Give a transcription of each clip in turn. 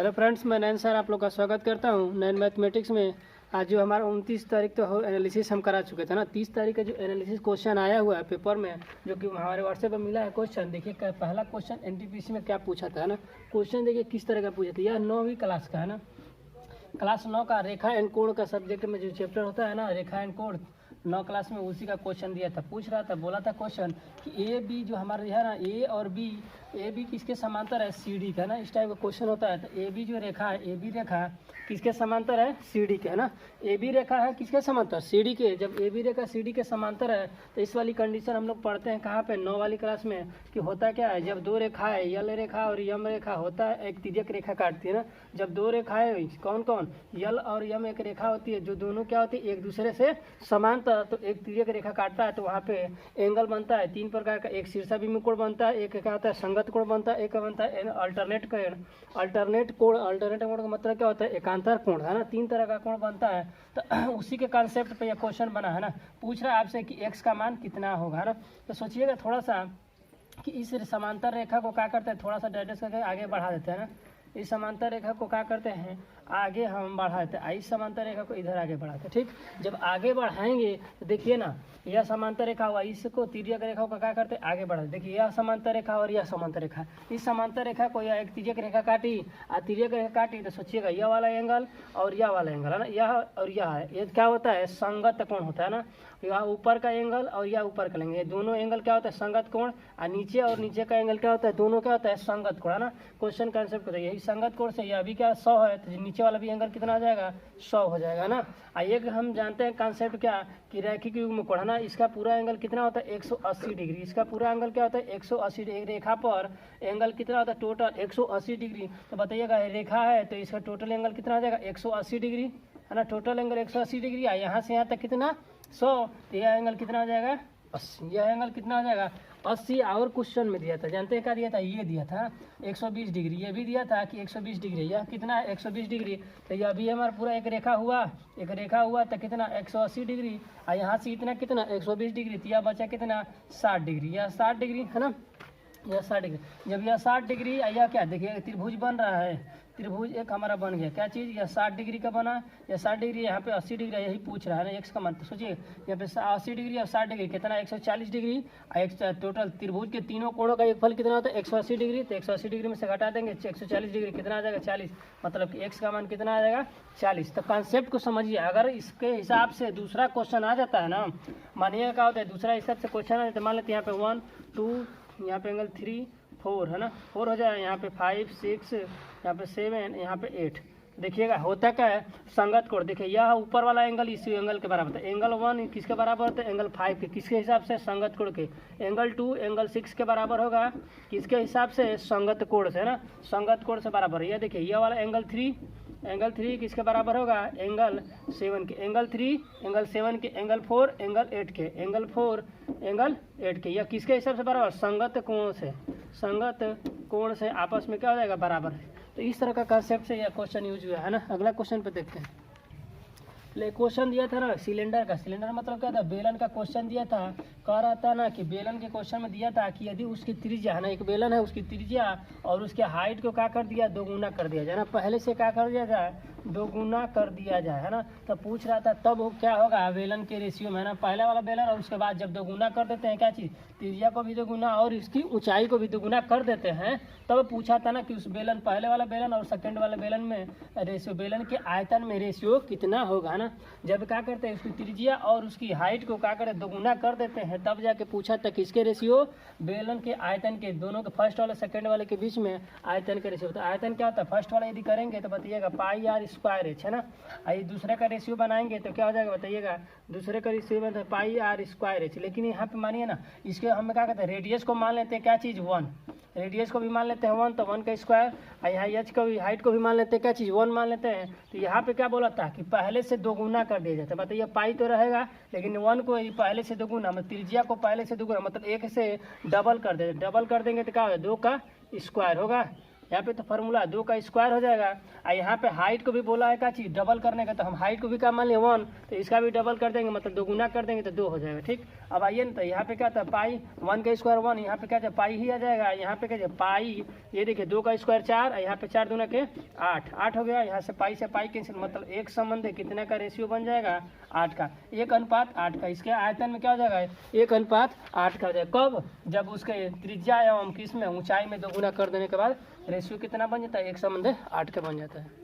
Hello friends, मैं नैन sir आप लोग का स्वागत करता हूं नैन मैथमेटिक्स में। आज जो हमारा 29 तारीख तो एनालिसिस हम करा चुके थे ना। 30 तारीख का जो एनालिसिस क्वेश्चन आया हुआ है पेपर में, जो कि हमारे व्हाट्सएप पर मिला है क्वेश्चन। देखिए पहला क्वेश्चन एनटीपीसी में क्या पूछा था ना। क्वेश्चन देखिए किस तरह का पूछा था। यह 9वीं क्लास का है ना, क्लास 9 का रेखा एंड कोण का सब्जेक्ट में जो चैप्टर होता है ना, रेखा एंड कोण 9 क्लास में उसी का क्वेश्चन दिया था। पूछ रहा था, बोला था क्वेश्चन कि ए बी जो हमारा है ना, ए और बी, ए बी किसके समांतर है, सी डी का है ना। इस टाइप का क्वेश्चन होता है। तो ए बी जो रेखा है, ए बी रेखा किसके समांतर है, सी डी के है ना। ए बी रेखा है किसके समांतर, सी डी के। जब A B Rekha C D के समांतर है तो इस वाली कंडीशन हम लोग पढ़ते हैं कहाँ पे, 9 वाली क्लास में, कि होता क्या है जब दो रेखा है, यल रेखा और यम रेखा होता है, एक तिर्यक रेखा काटती है ना। जब दो रेखाएं कौन कौन, यल और यम एक रेखा होती है जो दोनों क्या होती है, एक दूसरे से समांतर, तो एक तिर्यक रेखा काटता है तो वहाँ पे एंगल बनता है 3 प्रकार का। एक शीर्षाभिमुख कोण बनता है, एक क्या होता है संगत कोण बनता है, एक बनता है अल्टरनेट कोण। अल्टरनेट कोण, अल्टरनेट कोण का मतलब क्या होता है, एकांतर कोण है ना। 3 तरह का कोण बनता है। तो उसी के कॉन्सेप्ट पे यह क्वेश्चन बना है ना। पूछ रहा है आपसे कि एक्स का मान कितना होगा है ना। तो सोचिएगा थोड़ा सा कि इस समांतर रेखा को क्या करते हैं, थोड़ा सा डायरेक्ट करके आगे बढ़ा देते हैं ना। इस समांतर रेखा को क्या करते हैं, आगे हम बढ़ा देते हैं। इस समांतर रेखा को इधर आगे बढ़ाते हैं। ठीक, जब आगे बढ़ाएंगे तो देखिए ना, यह समांतर रेखा हुआ, इसको तिर्यक रेखा को क्या करते हैं, आगे बढ़ाते। देखिए यह समांतर रेखा और यह समांतर रेखा, इस समांतर रेखा को यह एक तिर्यक रेखा काटी और तिर्यक रेखा काटी तो सोचिएगा यह वाला एंगल और यह वाला एंगल है ना, यह और यह है, ये क्या होता है, संगत कोण होता है ना। यह ऊपर का एंगल और यह ऊपर का लेंगे, दोनों एंगल क्या होता है, संगत कोण। और नीचे का एंगल क्या होता है, दोनों क्या होता है, संगत कोण है ना। क्वेश्चन कॉन्सेप्ट होता है यही, संगत कोण से यह भी क्या 100 है तो नीचे वाला भी एंगल कितना आ जाएगा, 100 हो जाएगा ना। एक हम जानते हैं कॉन्सेप्ट क्या, कि रैखिक युग्म कोण है ना, इसका पूरा एंगल कितना होता है, 180 डिग्री। इसका पूरा एंगल क्या होता है, 180 डिग्री। रेखा पर एंगल कितना होता है, टोटल 180 डिग्री। तो बताइएगा रेखा है तो इसका टोटल एंगल कितना आ जाएगा, 180 डिग्री है ना। टोटल एंगल 180 डिग्री है, यहाँ से यहाँ तक कितना 100, तो यह एंगल कितना आ जाएगा 80। यह एंगल कितना आ जाएगा 80। और क्वेश्चन में दिया था, जानते हैं क्या दिया था, ये दिया था 120 डिग्री। ये भी दिया था कि 120 डिग्री, यह कितना है 120 डिग्री। तो यह भी हमारा पूरा एक रेखा हुआ, एक रेखा हुआ तो कितना 180 डिग्री। और यहाँ से इतना कितना 120 डिग्री, तो यह बचा कितना 60 डिग्री। यह 60 डिग्री है ना, यह 60 डिग्री। जब यह 60 डिग्री, यह क्या देखिए त्रिभुज बन रहा है, त्रिभुज एक हमारा बन गया। क्या चीज़, यह 60 डिग्री का बना, यह 60 डिग्री, यहाँ पे 80 डिग्री, यही पूछ रहा है ना एक्स का मान। तो सोचिए यहाँ पे 80 डिग्री और 60 डिग्री कितना 140 डिग्री। टोटल त्रिभुज के तीनों कोणों का एक फल कितना होता है 180 डिग्री। तो 180 डिग्री में से घटा देंगे 140 डिग्री, कितना आ जाएगा 40। मतलब कि एक्स का मान कितना आ जाएगा 40। तो कॉन्सेप्ट को समझिए। अगर इसके हिसाब से दूसरा क्वेश्चन आ जाता है ना, मानिएगा क्या होता है, दूसरा हिसाब से क्वेश्चन आ जाता है, मान लेते हैं यहाँ पे 1 2, यहाँ पे एंगल 3 4 है ना, 4 हो जाए, यहाँ पे 5 6, यहाँ पे 7, यहाँ पे 8। देखिएगा होता क्या है, संगत कोण। देखिए यह ऊपर वाला एंगल इसी एंगल के बराबर है। एंगल 1 किसके बराबर होता है, एंगल 5 के। किसके हिसाब से, संगत कोण के। एंगल 2 एंगल 6 के बराबर होगा, किसके हिसाब से, संगत कोण से है ना, संगत कोण से बराबर है। यह देखिए यह वाला एंगल 3 किसके बराबर होगा, एंगल 7 के। एंगल 3 एंगल 7 के, एंगल 4 एंगल 8 के, एंगल 4 एंगल 8 के। यह किसके हिसाब से बराबर, संगत कोण से, संगत कोण से आपस में क्या हो जाएगा, बराबर है। तो इस तरह का कंसेप्ट से यह क्वेश्चन यूज हुआ है ना। अगला क्वेश्चन पे देखते हैं। क्वेश्चन दिया था ना सिलेंडर का, सिलेंडर मतलब क्या था, बेलन का क्वेश्चन दिया था। कह रहा था ना कि बेलन के क्वेश्चन में दिया था कि यदि उसकी त्रिज्या है ना, एक बेलन है, उसकी त्रिज्या और उसके हाइट को क्या कर दिया, 2 गुना कर दिया जाए ना। पहले से क्या कर दिया जाए, 2 गुना कर दिया जाए है ना। तो पूछ रहा था तब क्या होगा बेलन के रेशियो में है ना, पहले वाला बेलन और उसके बाद जब 2 गुना कर देते हैं, क्या चीज़, त्रिज्या को भी 2 गुना और इसकी ऊंचाई को भी 2 गुना कर देते हैं। तब पूछा था ना कि उस बेलन, पहले वाला बेलन और सेकंड वाले बेलन में रेशियो, बेलन के आयतन में रेशियो कितना होगा ना। जब क्या करते हैं उसकी त्रिज्या और उसकी हाइट को क्या करते, 2 गुना कर देते हैं, तब जाके पूछा था किसके रेशियो, बेलन के आयतन के, दोनों के फर्स्ट वाले सेकंड वाले के बीच में आयतन के रेशियो। तो आयतन क्या होता है, फर्स्ट वाला यदि करेंगे तो बताइएगा पाई आर स्क्वायर एच है ना। और दूसरे का रेशियो बनाएंगे तो क्या हो जाएगा, बताइएगा दूसरे का रेशियो बनता है पाई आर स्क्वायर एच। लेकिन यहाँ पे मानिए ना, इसके हम क्या कहते हैं, रेडियस को मान लेते हैं क्या चीज़, 1। रेडियस को भी मान लेते हैं 1, तो 1 का स्क्वायर। और यहाँ एच को भी, हाइट को भी मान लेते हैं क्या चीज़, 1 मान लेते हैं। तो यहाँ पे क्या बोला था कि पहले से 2 गुना कर दिया जाता है। बताइए पाई तो रहेगा, लेकिन 1 को पहले से 2 गुना, मतलब त्रिज्या को पहले से 2 गुना, मतलब 1 से डबल कर देते। डबल कर देंगे तो क्या होगा, 2 का स्क्वायर होगा। यहाँ पे तो फार्मूला 2 का स्क्वायर हो जाएगा। और यहाँ पे हाइट को भी बोला है क्या चीज़, डबल करने का, तो हम हाइट को भी क्या मान लें 1, तो इसका भी डबल कर देंगे, मतलब 2 गुना कर देंगे तो 2 हो जाएगा। ठीक, अब आइए ना, तो यहाँ पे क्या था पाई 1 का स्क्वायर 1, यहाँ पे क्या था पाई ही आ जाएगा, यहाँ पे क्या पाई, ये देखिए 2 का स्क्वायर 4, यहाँ पे 4 दूना के 8 हो गया। यहाँ से पाई कैंसिल, मतलब एक संबंध है कितने का रेशियो बन जाएगा 8 का, 1:8 का। इसके आयतन में क्या हो जाएगा 1:8 का हो जाएगा। कब? जब उसके त्रिज्या एवं किस में ऊंचाई में 2 गुना कर देने के बाद रेशियो कितना बन जाता है, एक संबंध 8 का बन जाता है।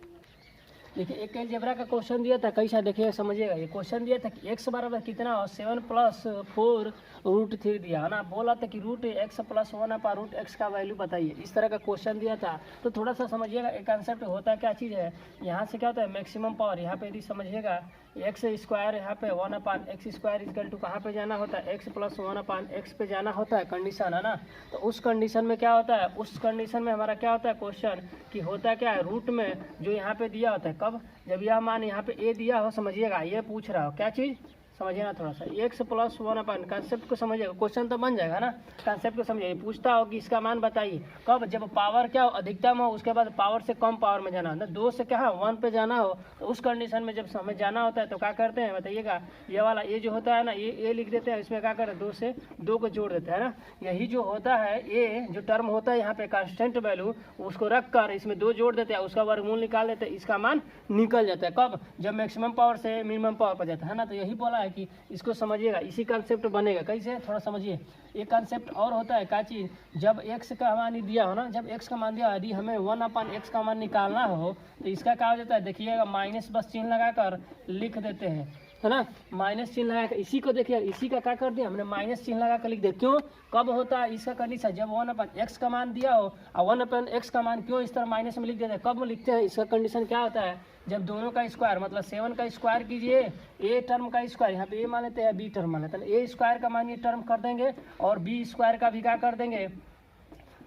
देखिए एक अलजेब्रा का क्वेश्चन दिया था, कैसा देखिए समझिएगा। ये क्वेश्चन दिया था कि x बराबर कितना हो 7 + 4 √3 दिया है ना, बोला था कि √x + 1 √x का वैल्यू बताइए। इस तरह का क्वेश्चन दिया था, तो थोड़ा सा समझिएगा एक कॉन्सेप्ट होता क्या चीज़ है। यहाँ से क्या होता है मैक्सिमम पावर, यहाँ पे यदि समझिएगा x स्क्वायर, यहाँ पे 1/x² इक्वल टू कहाँ पे जाना होता है x + 1/x पे जाना होता है, कंडीशन है ना। तो उस कंडीशन में क्या होता है, उस कंडीशन में हमारा क्या होता है क्वेश्चन कि होता क्या है, रूट में जो यहाँ पे दिया होता है, कब? जब यह मान यहाँ पे a दिया हो, समझिएगा ये पूछ रहा हो क्या चीज़, समझिए ना थोड़ा सा, x + 1 कॉन्सेप्ट को समझिएगा, क्वेश्चन तो बन जाएगा ना। कॉन्सेप्ट को समझिए, पूछता हो कि इसका मान बताइए कब, जब पावर क्या हो अधिकतम हो, उसके बाद पावर से कम पावर में जाना हो, 2 से क्या 1 पे जाना हो, तो उस कंडीशन में जब हमें जाना होता है तो क्या करते हैं बताइएगा, ये वाला ये जो होता है ना, ये लिख देते हैं, इसमें क्या करते हैं 2 से 2 को जोड़ देते हैं ना। यही जो होता है ये जो टर्म होता है यहाँ पे कांस्टेंट वैल्यू, उसको रख कर इसमें 2 जोड़ देते हैं, उसका वर्गमूल निकाल देते हैं, इसका मान निकल जाता है। कब? जब मैक्सिमम पावर से मिनिमम पावर पर जाता है ना। तो यही बोला है कि इसको समझिएगा, इसी कॉन्सेप्ट बनेगा। कैसे? थोड़ा समझिए। एक कॉन्सेप्ट और होता है क्या चीज़, जब x का मान दिया हो ना, जब x का मान दिया, यदि हमें 1/x का मान निकालना हो तो इसका क्या हो जाता है, देखिएगा माइनस बस चिन्ह लगाकर लिख देते हैं, है ना। माइनस चिन्ह लगा कर इसी को देखिए, इसी का क्या कर दिया हमने, माइनस चिन्ह लगा कर लिख दे। क्यों? कब होता है इसका कंडीशन, जब 1/x का मान दिया हो और 1/x का मान क्यों इस तरह माइनस में लिख देते हैं, कब लिखते हैं, इसका कंडीशन क्या होता है, जब दोनों का स्क्वायर, मतलब 7 का स्क्वायर कीजिए, a टर्म का स्क्वायर, यहाँ पे a मान लेते हैं, b टर्म मान लेते हैं, a स्क्वायर का मान ये टर्म कर देंगे और b स्क्वायर का भी क्या कर देंगे,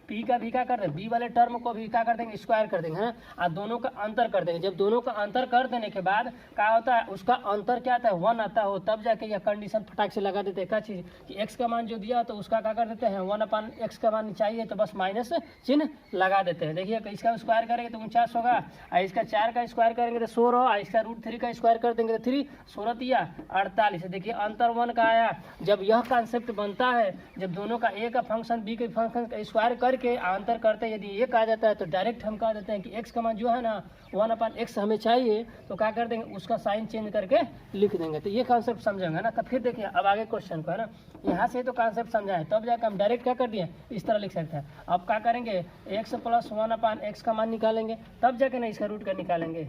पी का भी क्या कर देंगे, बी वाले टर्म को भी क्या कर देंगे, स्क्वायर कर देंगे, है ना। और दोनों का अंतर कर देंगे। जब दोनों का अंतर कर देने के बाद क्या होता है, उसका अंतर क्या आता है 1 आता हो, तब जाके यह कंडीशन फटाक से लगा देते हैं। क्या चीज़ कि x का मान जो दिया तो उसका क्या कर देते हैं 1/x का मान चाहिए तो बस माइनस चिन्ह लगा देते हैं। देखिए इसका स्क्वायर करेंगे तो 49 होगा, और इसका 4 का स्क्वायर करेंगे तो 16, और इसका √3 का स्क्वायर कर देंगे तो 3 16 या 48। देखिए अंतर 1 का आया। जब यह कॉन्सेप्ट बनता है, जब दोनों का a का फंक्शन b के फंक्शन का स्क्वायर करके अंतर करते हैं, यदि ये कहा जाता है तो डायरेक्ट हम कह देते हैं कि x का मान जो है ना 1/x हमें चाहिए, तो क्या कर देंगे उसका साइन चेंज करके लिख देंगे। तो ये कॉन्सेप्ट समझेंगे ना। तब फिर देखिए अब आगे क्वेश्चन को, है ना, यहाँ से तो कॉन्सेप्ट समझाएं, तब जाकर हम डायरेक्ट क्या कर दिए इस तरह लिख सकते हैं। अब क्या करेंगे x + 1/x का मान निकालेंगे, तब जाके ना इसका रूट का निकालेंगे,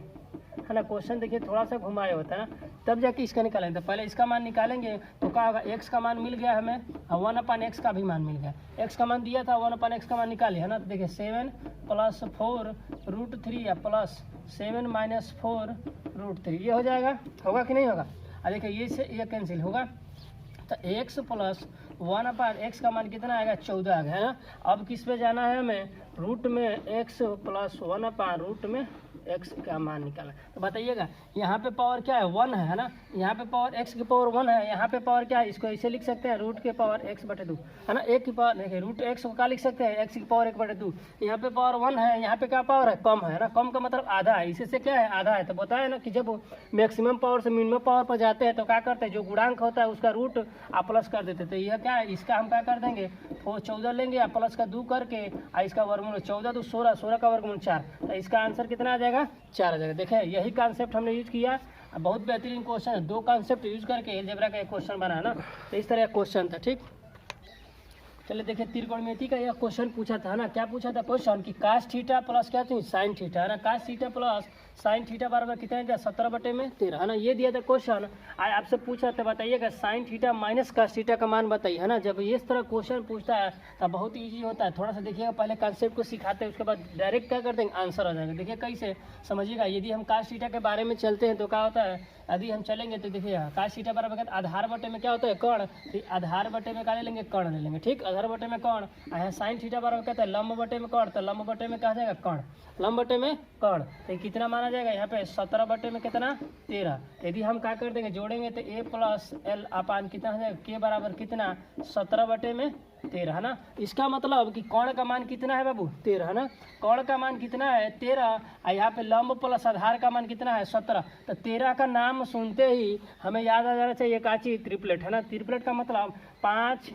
है ना। क्वेश्चन देखिए थोड़ा सा घुमाए होता है ना, तब जाके इसका निकालेंगे। तो पहले इसका मान निकालेंगे तो क्या होगा, x का मान मिल गया हमें और 1/x का भी मान मिल गया। x का मान दिया था, 1/x का मान निकालिए, है ना। तो देखिए 7 + 4 √3 या प्लस 7 - 4 √3, ये हो जाएगा, होगा कि नहीं होगा। और देखिए ये से ये कैंसिल होगा, तो x + 1/x का मान कितना आएगा 14 आ गया, है ना। अब किस पे जाना है हमें, रूट में x + 1/√में में x का मान निकाला। तो बताइएगा यहाँ पे पावर क्या है 1 है ना, यहाँ पे पावर x की पावर 1 है, यहाँ पे पावर क्या है, इसको ऐसे लिख सकते हैं रूट के पावर x/2, है ना। एक की पावर देखिए √x को क्या लिख सकते हैं, x की पावर 1/2। यहाँ पे पावर 1 है, यहाँ पे क्या पावर है, कम है ना। कम का मतलब आधा है, इसी से क्या है आधा है। तो बताया ना कि जब मैक्सिमम पावर से मिनिमम पावर पर जाते हैं तो क्या करते हैं, जो गुणांक होता है उसका रूट आप प्लस कर देते। तो यह क्या है, इसका हम क्या कर देंगे, वो 14 लेंगे या प्लस का 2 करके, और इसका वर्गमूल 14 2 16, 16 का वर्गमूल 4, तो इसका आंसर कितना आ जाएगा 4 आ जाएगा। देखें यही कॉन्सेप्ट हमने यूज किया, बहुत बेहतरीन क्वेश्चन है। 2 कॉन्सेप्ट यूज करके अलजेब्रा का एक क्वेश्चन बना है ना, तो इस तरह का क्वेश्चन था। ठीक, चलिए देखिए त्रिकोणमिति का यह क्वेश्चन पूछा था ना, क्या पूछा था क्वेश्चन कि cos थीटा प्लस क्या थी sin थीटा, है ना। cos theta plus sin theta बराबर कितना दिया 17/13, है ना। ये दिया था क्वेश्चन। आज आपसे पूछा था बताइएगा sin theta minus cos theta का मान बताइए, है ना। जब इस तरह क्वेश्चन पूछता है तब बहुत ईजी होता है। थोड़ा सा देखिएगा, पहले कॉन्सेप्ट को सिखाते हैं, उसके बाद डायरेक्ट क्या कर देंगे आंसर आ जाएगा। देखिए कैसे समझिएगा, यदि हम cos थीटा के बारे में चलते हैं तो क्या होता है, यदि हम चलेंगे तो देखिए cos थीटा बराबर आधार बटे में क्या होता है कर्ण, आधार बटे में क्या ले लेंगे कर्ण ले लेंगे। ठीक, आधार बटे में कर्ण, यहाँ sin थीटा बराबर कहता है लंब बटे में कर्ण, तो लंब बटे में कहा जाएगा कर्ण, लंब बटे में कर्ण। तो कितना माना जाएगा यहाँ पे 17 बटे में कितना 13। यदि हम क्या कर देंगे जोड़ेंगे तो a + l अपान कितना हो जाएगा k बराबर कितना 17 बटे में 13, है ना। इसका मतलब कि कर्ण का मान कितना है बाबू 13, है ना। कर्ण का मान कितना है 13, और यहाँ पे लंब प्लस आधार का मान कितना है 17। तो 13 का नाम नाम सुनते ही हमें याद आ जाना चाहिए का चीज, ट्रिपलेट है ना। ट्रिपलेट का मतलब 5,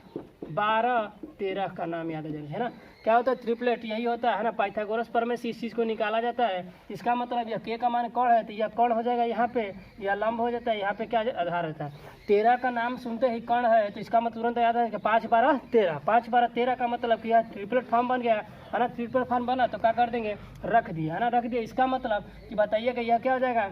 12, 13 का नाम याद आ जाएगा, है ना। क्या होता है ट्रिपलेट, यही होता है ना। पाइथागोरस प्रमेय से इस चीज़ को निकाला जाता है। इसका मतलब यह के का मान कौन है तो यह कौन हो जाएगा यहाँ पे, यह लंब हो जाता है, यहाँ पे क्या आधार रहता है। 13 का नाम सुनते ही कर्ण है तो इसका मतलब तुरंत याद है कि 5, 12, 13। 5, 12, 13 का मतलब कि यह ट्रिपलेट फॉर्म बन गया है ना। ट्रिपलेट फॉर्म बना तो क्या कर देंगे, रख दिया है ना, रख दिया। इसका मतलब कि बताइएगा यह क्या हो जाएगा,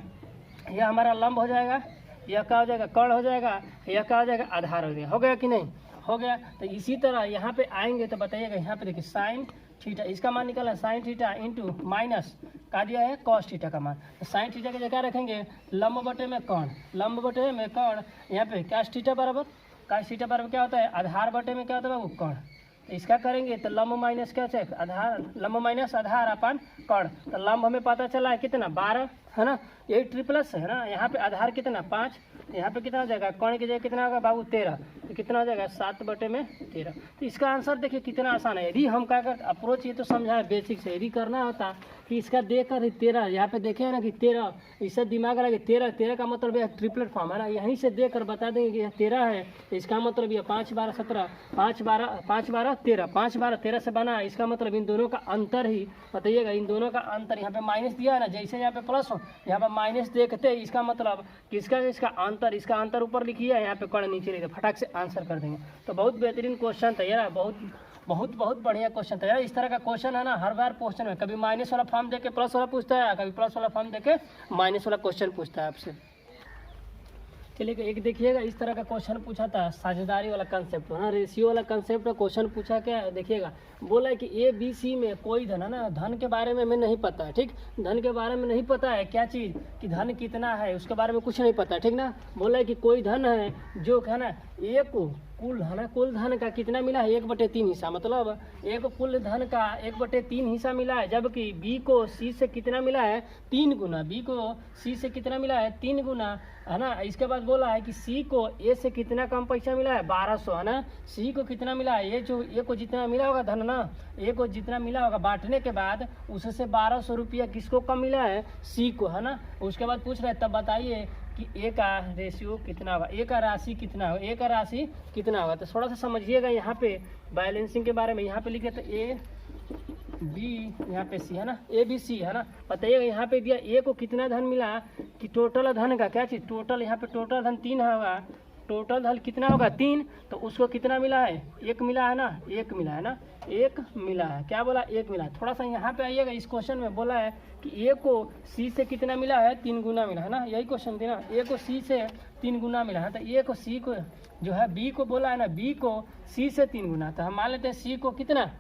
यह हमारा लंब हो जाएगा, यह क्या हो जाएगा, कर्ण हो जाएगा, यह क्या हो जाएगा, आधार हो गया। हो गया कि नहीं, हो गया। तो इसी तरह यहाँ पे आएंगे तो बताइएगा, यहाँ पे देखिए साइन थीटा, इसका मान निकाला साइन थीटा इंटू माइनस का दिया है कॉस थीटा का मान। तो साइन थीटा की जगह रखेंगे लंब बटे में कर्ण, लंब बटे में कर्ण। यहाँ पे कास थीटा बराबर, कास थीटा बराबर क्या होता है, आधार बटे में क्या होता है वो कर्ण। तो इसका करेंगे तो लंब माइनस क्या है, आधार, लंब माइनस आधार अपन कर्ण। तो लंब हमें पता चला है कितना, 12 है ना। यही ट्रिपल्स है ना। यहाँ पे आधार कितना 5, यहाँ पे कितना हो जाएगा, कर्ण की जगह कितना होगा बाबू 13, तो कितना हो जाएगा 7 बटे में 13। तो इसका आंसर देखिए कितना आसान है। यदि हम क्या करते अप्रोच, ये तो समझा है बेसिक से, यदि करना होता कि इसका देखकर 13, यहाँ पे देखे है ना कि 13, इससे दिमाग लगे 13, 13 का मतलब यह ट्रिपलेट फॉर्म है ना। यहीं से देखकर बता देंगे कि यह 13 है, तो इसका मतलब यह 5, 12, 17, 5, 12, 13, 5, 12, 13 से बना। इसका मतलब इन दोनों का अंतर ही बताइएगा, इन दोनों का अंतर। यहाँ पे माइनस दिया है ना, जैसे यहाँ पे प्लस हो यहाँ पे माइनस देखते इसका मतलब किसका, इसका अंतर, इसका अंतर ऊपर लिखिए, यहाँ पे कर्ण नीचे लिखिए, फटाक से आंसर कर देंगे। तो बहुत बेहतरीन क्वेश्चन था यार, बहुत बढ़िया क्वेश्चन था यार। इस तरह का क्वेश्चन है ना हर बार क्वेश्चन में, कभी माइनस वाला फॉर्म देके प्लस वाला पूछता है, कभी प्लस वाला फॉर्म देके माइनस वाला क्वेश्चन पूछता है आपसे। चलिए एक देखिएगा, इस तरह का क्वेश्चन पूछा था, साझेदारी वाला कंसेप्ट है ना, रेशियो वाला कंसेप्ट का क्वेश्चन पूछा। क्या देखिएगा, बोला है कि ABC में कोई धन है ना, धन के बारे में हमें नहीं पता है, ठीक, धन के बारे में नहीं पता है, क्या चीज़ कि धन कितना है उसके बारे में कुछ नहीं पता है, ठीक ना। बोला है कि कोई धन है जो है ना, एक कुल है ना, कुल धन का कितना मिला है 1/3 हिस्सा, मतलब एक कुल धन का 1/3 हिस्सा मिला है, जबकि B को C से कितना मिला है 3 गुना, B को C से कितना मिला है 3 गुना, है ना। इसके बाद बोला है कि C को A से कितना कम पैसा मिला है 1200, है ना। C को कितना मिला है, ये जो A को जितना मिला होगा धन ना, A को जितना मिला होगा बांटने के बाद उससे 1200 रुपया किसको कम मिला है, C को, है ना। उसके बाद पूछ रहे तब बताइए कि A का रेशियो कितना होगा, A का राशि कितना होगा, A का राशि कितना होगा। तो थोड़ा सा समझिएगा यहाँ पे बैलेंसिंग के बारे में। यहाँ पे लिखे तो A B, यहाँ पे C है ना, ABC है ना। बताइएगा यहाँ पे दिया A को कितना धन मिला, कि टोटल धन का क्या चीज़, टोटल, यहाँ पे टोटल धन 3 होगा, टोटल धन कितना होगा 3, तो उसको कितना मिला है 1 मिला है ना, 1 मिला है ना, 1 मिला है। क्या बोला 1 मिला है। थोड़ा सा यहाँ पे आइएगा, इस क्वेश्चन में बोला है कि A को C से कितना मिला है 3 गुना मिला है ना, यही क्वेश्चन थी ना। A को C से 3 गुना मिला है, तो A को C को जो है B को बोला है ना, B को C से 3 गुना, तो हम मान लेते हैं C को कितना,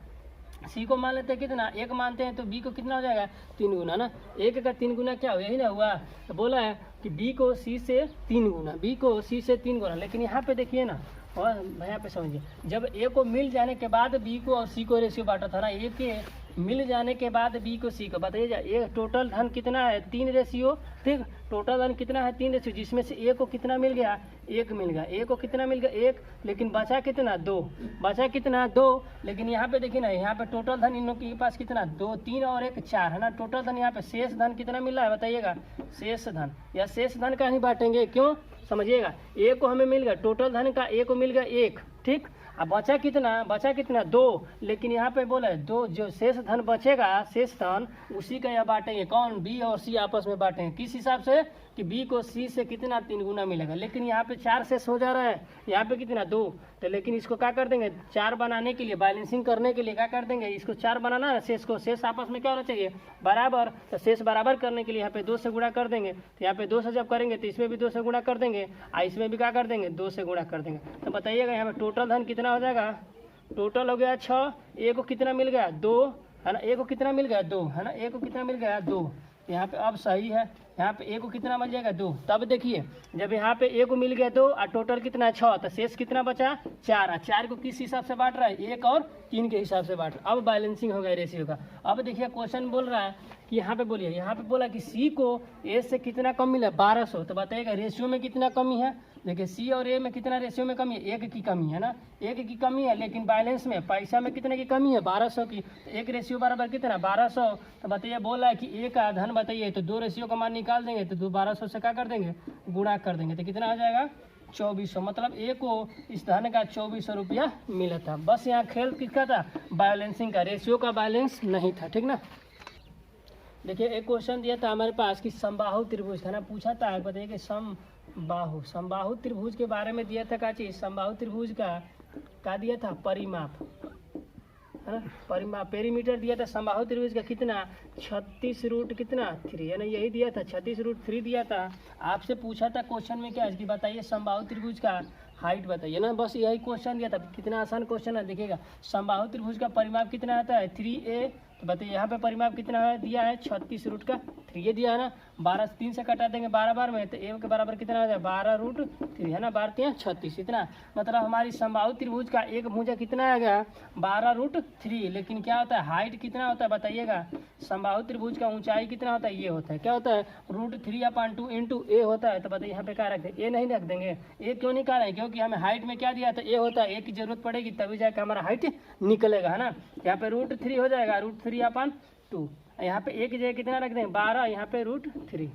C को मान लेते हैं कितना 1 मानते हैं, तो B को कितना हो जाएगा 3 गुना ना। 1 का 3 गुना क्या हो, यही ना हुआ। तो बोला है कि B को C से 3 गुना, B को C से 3 गुना। लेकिन यहाँ पे देखिए ना, और यहाँ पे समझिए, जब A को मिल जाने के बाद B को और C को रेशियो बांटा था ना, A के मिल जाने के बाद B को C को, बताइए ये टोटल धन कितना है 3 रेशियो, ठीक, टोटल धन कितना है 3 रेशियो, जिसमें से A को कितना मिल गया 1 मिल गया, A को कितना मिल गया 1, लेकिन बचा कितना 2, बचा कितना 2। लेकिन यहाँ पे देखिए ना, यहाँ पे टोटल धन इन लोग के पास कितना 2, 3 और 1 4 है ना। टोटल धन यहाँ पे शेष धन कितना मिल रहा है बताइएगा, शेष धन, या शेष धन का ही बांटेंगे, क्यों समझिएगा। A को हमें मिल गया, टोटल धन का A को मिल गया 1, ठीक, अब बचा कितना 2, लेकिन यहाँ पे बोला है 2, जो शेष धन बचेगा, शेष धन उसी का यह बांटेंगे, कौन B और C आपस में बांटेंगे, किस हिसाब से कि B को C से कितना 3 गुना मिलेगा। लेकिन यहाँ पे 4 शेष हो जा रहा है, यहाँ पे कितना 2, तो लेकिन इसको क्या कर देंगे 4 बनाने के लिए, बैलेंसिंग करने के लिए क्या कर देंगे, इसको 4 बनाना है, शेष को, शेष आपस में क्या होना चाहिए बराबर। तो शेष बराबर करने के लिए यहाँ पे 2 से गुणा कर देंगे, तो यहाँ पे 2 से जब करेंगे तो इसमें भी 2 से गुणा कर देंगे, और इसमें भी क्या कर देंगे 2 से गुणा कर देंगे। तो बताइएगा यहाँ पे टोटल धन कितना हो जाएगा, टोटल हो गया 6, A को कितना मिल गया 2, है ना, A को कितना मिल गया 2, है ना, A को कितना मिल गया 2। यहाँ पे अब सही है, यहाँ पे A को कितना मिल जाएगा 2। तब देखिए जब यहाँ पे A को मिल गया 2 और टोटल कितना 6, तो शेष कितना बचा 4, 4 को किस हिसाब से बांट रहा है 1 और 3 के हिसाब से बांट रहा है। अब बैलेंसिंग हो गया रेशियो का। अब देखिए क्वेश्चन बोल रहा है कि यहाँ पे बोलिए, यहाँ पे बोला कि C को A से कितना कम मिला 1200, तो बताइएगा रेशियो में कितना कमी है, देखिए सी और ए में कितना रेशियो में कमी है, एक की कमी है ना, एक की कमी है, लेकिन बैलेंस में पैसा में कितने की कमी है, 1200 की। तो एक रेशियो बराबर कितना 1200। तो बताइए बोला है कि ए का धन बताइए, तो दो रेशियो का मान निकाल देंगे, तो 1200 से क्या कर देंगे, गुणा कर देंगे, तो कितना आ जाएगा 2400। मतलब ए को इस धन का 2400 रुपया मिला था। बस यहाँ खेल किसका था, बैलेंसिंग का, रेशियो का बैलेंस नहीं था, ठीक ना। देखिए एक क्वेश्चन दिया था हमारे पास कि समबाहु त्रिभुज था ना, पूछा था, बताइए कि समबाहु त्रिभुज के बारे में दिया था क्या चीज, समबाहु त्रिभुज का दिया था परिमाप, है ना, परिमाप पेरीमीटर दिया था समबाहु त्रिभुज का कितना 36√3 है ना, यही दिया था 36√3 दिया था। आपसे पूछा था क्वेश्चन में क्या है कि बताइए समबाहु त्रिभुज का हाइट बताइए ना, बस यही क्वेश्चन दिया था। कितना आसान क्वेश्चन है, देखिएगा समबाहु त्रिभुज का परिमाप कितना आता है 3a, तो बताइए यहाँ पे परिमाप कितना है दिया है 36√3 ये दिया है ना, 12 3 से कटा देंगे 12 बार में, तो a के बराबर कितना हो जाए 12√3 है ना, 12 × 36 इतना। मतलब हमारी समबाहु त्रिभुज का एक भुजा कितना आ गया 12√3, लेकिन क्या होता है हाइट कितना होता है बताइएगा, समबाहु त्रिभुज का ऊंचाई कितना होता है, ये होता है, क्या होता है √3/2 इंटू ए होता है। तो बताइए यहाँ पे क्या रख दें, ए नहीं रख देंगे, ए क्यों निकाल रहे हैं, क्योंकि हमें हाइट में क्या दिया था ए होता है, ए की जरूरत पड़ेगी तभी जाकर हमारा हाइट निकलेगा, है ना। यहाँ पे √3 हो जाएगा √3/2, यहाँ पे एक जगह कितना रख दें 12, यहाँ पे √3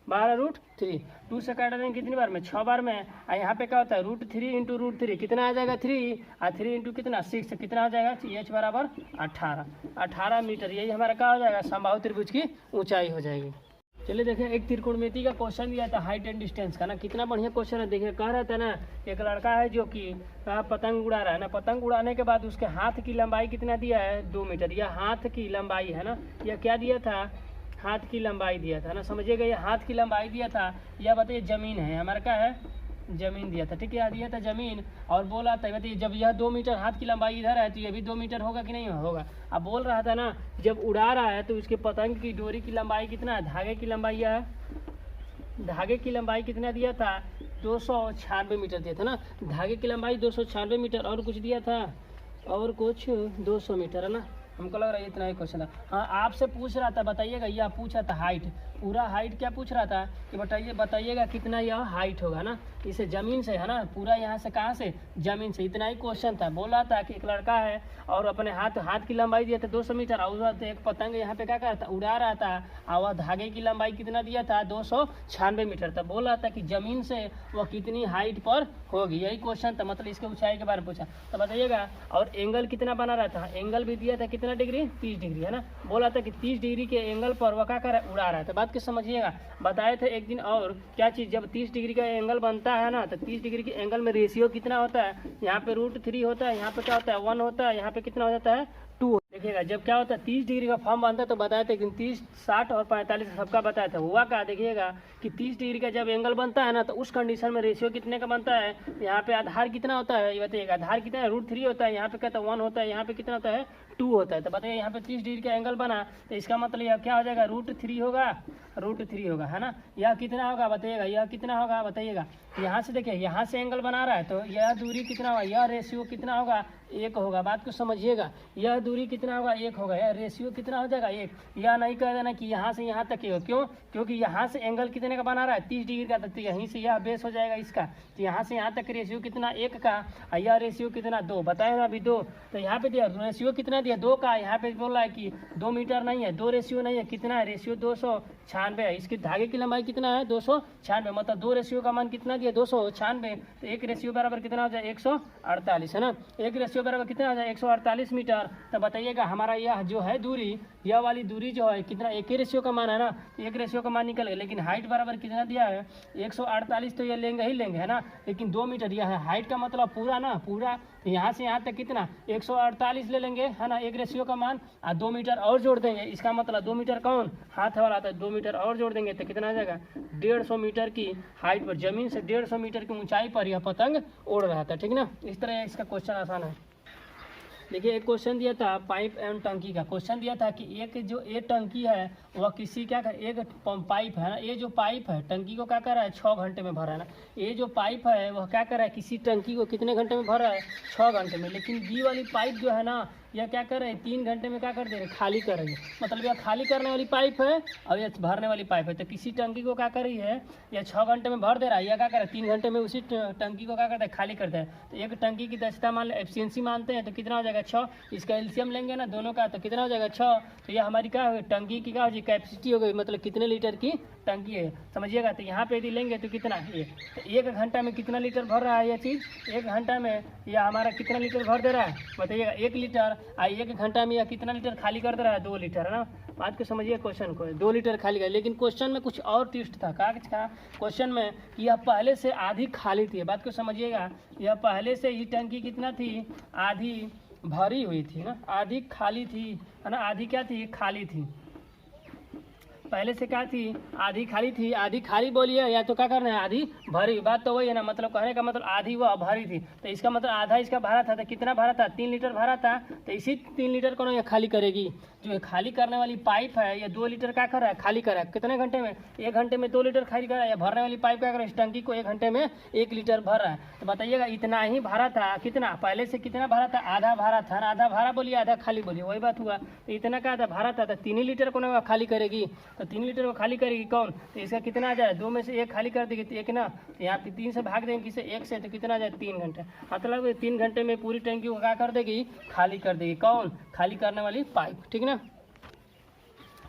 12√3 2 से काट देंगे कितनी बार में 6 बार में, और यहाँ पे क्या होता है √3 इंटू √3 कितना आ जाएगा 3, और 3 इंटू कितना 6 कितना आ जाएगा h बराबर 18 मीटर। यही हमारा क्या हो जाएगा समबाहु त्रिभुज की ऊंचाई हो जाएगी। चलिए देखिए एक त्रिकोणमिति का क्वेश्चन दिया था हाइट एंड डिस्टेंस का ना, कितना बढ़िया क्वेश्चन है। देखिए कह रहा था ना एक लड़का है जो कि पतंग उड़ा रहा है ना, पतंग उड़ाने के बाद उसके हाथ की लंबाई कितना दिया है 2 मीटर, यह हाथ की लंबाई है ना, यह क्या दिया था हाथ की लंबाई दिया था ना, समझिएगा ये हाथ की लंबाई दिया था। यह बताइए जमीन है हमारा, क्या है जमीन दिया था, ठीक है दिया था जमीन, और बोला था बताइए जब यह 2 मीटर हाथ की लंबाई इधर है तो ये भी 2 मीटर होगा कि नहीं होगा। अब बोल रहा था ना जब उड़ा रहा है तो उसके पतंग की डोरी की लंबाई कितना है, धागे की लंबाई है, धागे की लंबाई कितना दिया था 296 मीटर दिया था ना, धागे की लंबाई 296 मीटर, और कुछ दिया था और कुछ 200 मीटर है ना, हमको लग रहा है इतना ही क्वेश्चन है। हाँ आपसे पूछ रहा था बताइएगा, यह पूछा था हाइट, पूरा हाइट क्या पूछ रहा था कि बताइएगा कितना यह हाइट होगा ना, इसे ज़मीन से है ना, पूरा यहाँ से कहाँ से ज़मीन से, इतना ही क्वेश्चन था। बोला था कि एक लड़का है और अपने हाथ की लंबाई दिया था 200 मीटर, और एक पतंग यहाँ पे क्या कर रहा था उड़ा रहा था, और वह धागे की लंबाई कितना दिया था 296 मीटर था। बोला था कि ज़मीन से वह कितनी हाइट पर होगी, यही क्वेश्चन था, मतलब इसके ऊंचाई के बारे में पूछा। तो बताइएगा और एंगल कितना बना रहा था, एंगल भी दिया था कितना डिग्री 30 डिग्री है ना, बोला था कि 30 डिग्री के एंगल पर वह क्या कर रहा है उड़ा रहा था। बात को समझिएगा, बताए थे एक दिन और क्या चीज़, जब 30 डिग्री का एंगल बनता है ना तो 30 डिग्री के एंगल में रेशियो कितना होता है, यहाँ पे √3 होता है, यहाँ पे क्या होता है 1 होता है, यहाँ पे कितना हो जाता है 2। देखिएगा जब क्या होता है 30 डिग्री का फॉर्म बनता है तो बताया था कि 30 60 और 45 सबका बताया था। हुआ क्या देखिएगा कि 30 डिग्री का जब एंगल बनता है ना तो उस कंडीशन में रेशियो कितने का बनता है, यहाँ पे आधार कितना होता है ये बताइएगा, आधार कितना है √3 होता है, यहाँ पे कहता है 1 होता है, यहाँ पे कितना होता है 2 होता है। तो बताइए यहाँ पे 30 डिग्री का एंगल बना तो इसका मतलब यह क्या हो जाएगा √3 होगा है ना, यह कितना होगा बताइएगा, यह कितना होगा बताइएगा। यहाँ से देखिए यहाँ से एंगल बना रहा है तो यह दूरी कितना होगा, यह रेशियो कितना होगा 1 होगा। बात को समझिएगा, यह दूरी कितना होगा 1 होगा, यह रेशियो कितना हो जाएगा 1। यह नहीं कह देना कि यहाँ से यहाँ तक ही हो, क्यों, क्योंकि यहाँ से एंगल कितने का बना रहा है 30 डिग्री का, तो यहीं से यह बेस हो जाएगा इसका, तो यहाँ से यहाँ तक रेशियो कितना 1 का, और यह रेशियो कितना 2 बताए ना अभी 2, तो यहाँ पे दिया रेशियो कितना दिया 2 का, यहाँ पे बोल रहा है कि 2 मीटर नहीं है, 2 रेशियो नहीं है, कितना है रेशियो 296 है। इसकी धागे की लंबाई कितना है 296, मतलब 2 रेशियो का मान कितना दिया 296, तो 1 रेशियो बराबर कितना हो जाए 148 है ना, 1 रेशियो बराबर कितना हो जाए 148 मीटर। तो बताइएगा हमारा यह जो है दूरी, यह वाली दूरी जो है कितना 1 रेशियो का मान है ना, 1 रेशियो का मान निकल गया, लेकिन हाइट बराबर कितना दिया है 148, तो ये लेंगे ही लेंगे है ना, लेकिन 2 मीटर यह है हाइट का मतलब पूरा ना पूरा, तो यहाँ से यहाँ तक कितना 148 ले लेंगे है ना 1 रेशियो का मान, और 2 मीटर और जोड़ देंगे, इसका मतलब 2 मीटर कौन हाथ वाला था, 2 मीटर और जोड़ देंगे तो कितना आ जाएगा 150 मीटर की हाइट पर, जमीन से 150 मीटर की ऊंचाई पर यह पतंग उड़ रहा था, ठीक ना। इस तरह इसका क्वेश्चन आसान है। देखिए एक क्वेश्चन दिया था पाइप एवं टंकी का, क्वेश्चन दिया था कि एक जो ए टंकी है वह किसी क्या कर एक पाइप है ना, ये जो पाइप है टंकी को क्या कर रहा है 6 घंटे में भर रहा है ना, ये जो पाइप है वह क्या कर रहा है किसी टंकी को कितने घंटे में भर रहा है 6 घंटे में। लेकिन बी वाली पाइप जो है ना यह क्या कर रहे हैं 3 घंटे में क्या कर दे रहे हैं खाली कर रही है। मतलब यह खाली करने वाली पाइप है और यह भरने वाली पाइप है। तो किसी टंकी को क्या कर रही है यह 6 घंटे में भर दे रहा है, यह क्या कर रहा है 3 घंटे में उसी टंकी को क्या करता है खाली करता है। तो एक टंकी की दक्षता मान एफिशिएंसी मानते हैं तो कितना हो जाएगा 6, इसका एलसीएम लेंगे ना दोनों का तो कितना हो जाएगा 6। तो यह हमारी क्या हो टंकी की क्या हो जाएगी कैपेसिटी हो गई, मतलब कितने लीटर की टंकी है समझिएगा। तो यहाँ पे यदि लेंगे तो कितना ये तो 1 घंटा में कितना लीटर भर रहा है यह चीज़ 1 घंटा में यह हमारा कितना लीटर भर दे रहा है बताइएगा 1 लीटर। 1 घंटा में यह कितना लीटर खाली कर दे रहा है 2 लीटर है ना। बात को समझिए क्वेश्चन को 2 लीटर खाली कर। लेकिन क्वेश्चन में कुछ और ट्विस्ट था का क्वेश्चन में कि यह पहले से आधी खाली थी। बात को समझिएगा यह पहले से ही टंकी कितना थी आधी भरी हुई थी ना, आधी खाली थी है ना, आधी क्या थी खाली थी। पहले से क्या थी आधी खाली थी, आधी खाली बोलिए या तो क्या करना है आधी भरी। बात तो वही है ना, मतलब कहने का मतलब आधी वह भरी थी तो इसका मतलब आधा इसका भरा था। तो कितना भरा था 3 लीटर भरा था। तो इसी 3 लीटर को ना ये खाली करेगी। जो खाली करने वाली पाइप है ये 2 लीटर क्या कर रहा है खाली कर रहा है कितने घंटे में 1 घंटे में 2 लीटर खाली कर रहा है। या भरने वाली पाइप क्या कर रहा है इस टंकी को 1 घंटे में 1 लीटर भर रहा है। तो बताइएगा इतना ही भरा था कितना पहले से कितना भरा था आधा भरा था, आधा भरा बोलिए आधा खाली बोलिए वही बात हुआ। तो इतना क्या था भरा था तो 3 लीटर को ना खाली करेगी। तो 3 लीटर को खाली करेगी कौन तो इसका कितना आ जाए 2 में से 1 खाली कर देगी तो 1 ना, तो यहाँ पे 3 से भाग देंगे किसे 1 से तो कितना आ जाए 3 घंटे। मतलब 3 घंटे में पूरी टंकी को क्या कर देगी खाली कर देगी कौन खाली करने वाली पाइप। ठीक ना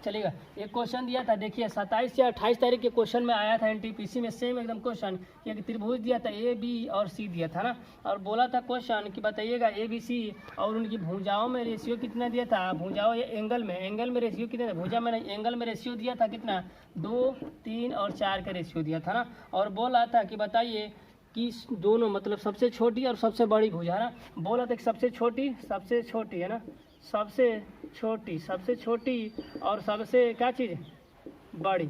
चलिएगा। एक क्वेश्चन दिया था देखिए 27 या 28 तारीख के क्वेश्चन में आया था एनटीपीसी में सेम एकदम क्वेश्चन। एक त्रिभुज दिया था ए बी और सी दिया था ना, और बोला था क्वेश्चन कि बताइएगा ए बी सी और उनकी भुजाओं में रेशियो कितना दिया था। भुजाओं या एंगल में रेशियो कितना था, भुजा में नहीं एंगल में रेशियो दिया था कितना 2, 3 और 4 का रेशियो दिया था ना। और बोला था कि बताइए कि दोनों मतलब सबसे छोटी और सबसे बड़ी भुजा है ना। बोला था कि सबसे छोटी है ना, सबसे छोटी और सबसे क्या चीज़ बड़ी,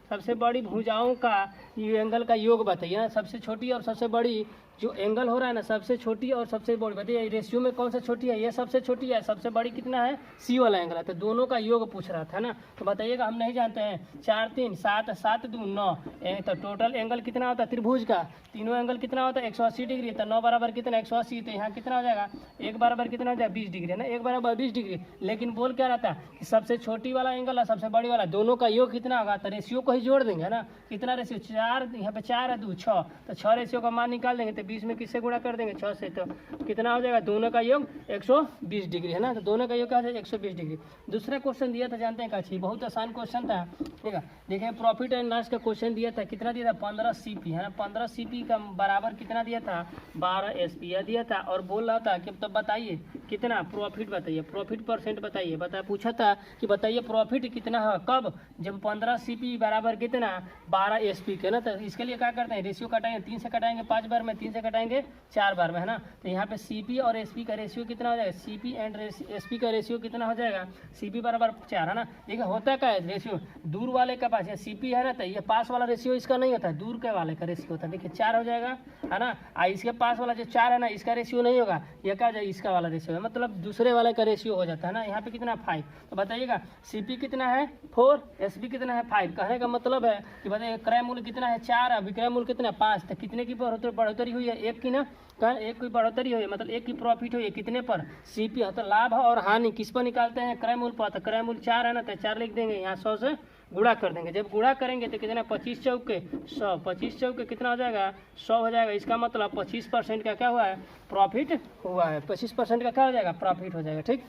सबसे बड़ी भुजाओं का ये एंगल का योग बताइए ना। सबसे छोटी और सबसे बड़ी जो एंगल हो रहा है ना सबसे छोटी और सबसे बड़ी बताइए रेशियो में कौन सा छोटी है, ये सबसे छोटी है, सबसे बड़ी कितना है सी वाला एंगल है। तो दोनों का योग पूछ रहा था ना। तो बताइएगा हम नहीं जानते हैं 4 3 7 7 2 9 तो टोटल एंगल कितना होता है त्रिभुज का तीनों एंगल कितना होता है 180 डिग्री। तो 9 बराबर कितना 180। तो यहाँ कितना हो जाएगा 1 बराबर कितना हो जाएगा 20 डिग्री है ना, 1 बराबर 20 डिग्री। लेकिन बोल क्या रहता है कि सबसे छोटी वाला एंगल है सबसे बड़ी वाला दोनों का योग कितना होगा। तो रेशियो को ही जोड़ देंगे ना। कितना रेशियो 4 यहाँ पे 4 है 2 6 तो 6 रेशियो का मान निकाल देंगे। तो 20 में किससे गुणा कर देंगे 6 से। तो कितना हो जाएगा दोनों का योग 120 डिग्री है ना। तो दोनों का योग क्या हो जाएगा 120 डिग्री। दूसरा क्वेश्चन दिया था जानते हैं काछी बहुत आसान क्वेश्चन था। ठीक है देखिए प्रॉफिट एंड लॉस का क्वेश्चन दिया था कितना दिया था 15 सीपी है ना। 15 सीपी का बराबर कितना दिया था 12 एसपी दिया था। और बोल रहा था कि तब बताइए कितना प्रॉफिट बताइए प्रॉफिट परसेंट बताइए पूछा था कि बताइए प्रॉफिट कितना है कब जब 15 सीपी बराबर कितना 12 एसपी के ना। तो इसके लिए क्या करते हैं रेशियो कटाएंगे 3 से कटाएंगे 5 बार में 3 से कटाएंगे 4 बार में है ना। तो यहाँ पे सीपी और एसपी का रेशियो कितना हो जाएगा सीपी एंड एसपी का रेशियो कितना हो जाएगा सीपी बराबर 4 है ना। देखिए होता क्या है रेशियो दूर वाले का पास सीपी है ना तो ये पास वाला रेशियो इसका नहीं होता दूर के वाले का रेशियो होता है। देखिए 4 हो जाएगा है ना। इसके पास वाला जो 4 है ना इसका रेशियो नहीं होगा ये क्या हो जाएगा इसका वाला रेशियो है मतलब दूसरे वाले का रेशियो हो जाता है ना। यहाँ पे कितना 5। तो बताइएगा सीपी कितना है 4 एसपी कितना है 5। कहने का मतलब है कि बताइए क्रय मूल्य कितना है 4 विक्रय मूल्य कितना 5। तो कितने की बढ़ोतरी हुई है 1 की ना एक की बढ़ोतरी हुई है मतलब 1 की प्रॉफिट हुई है कितने पर सीपी है। तो लाभ और हानि किस पर निकालते हैं क्रय मूल्य पर। तो क्रय मूल्य 4 है ना तो 4 लिख देंगे यहाँ 100 से गुणा कर देंगे। जब गुणा करेंगे तो कितना 25 चौके 100 25 चौके कितना हो जाएगा 100 हो जाएगा। इसका मतलब 25% का क्या हुआ है प्रॉफिट हुआ है 25% का क्या हो जाएगा प्रॉफिट हो जाएगा। ठीक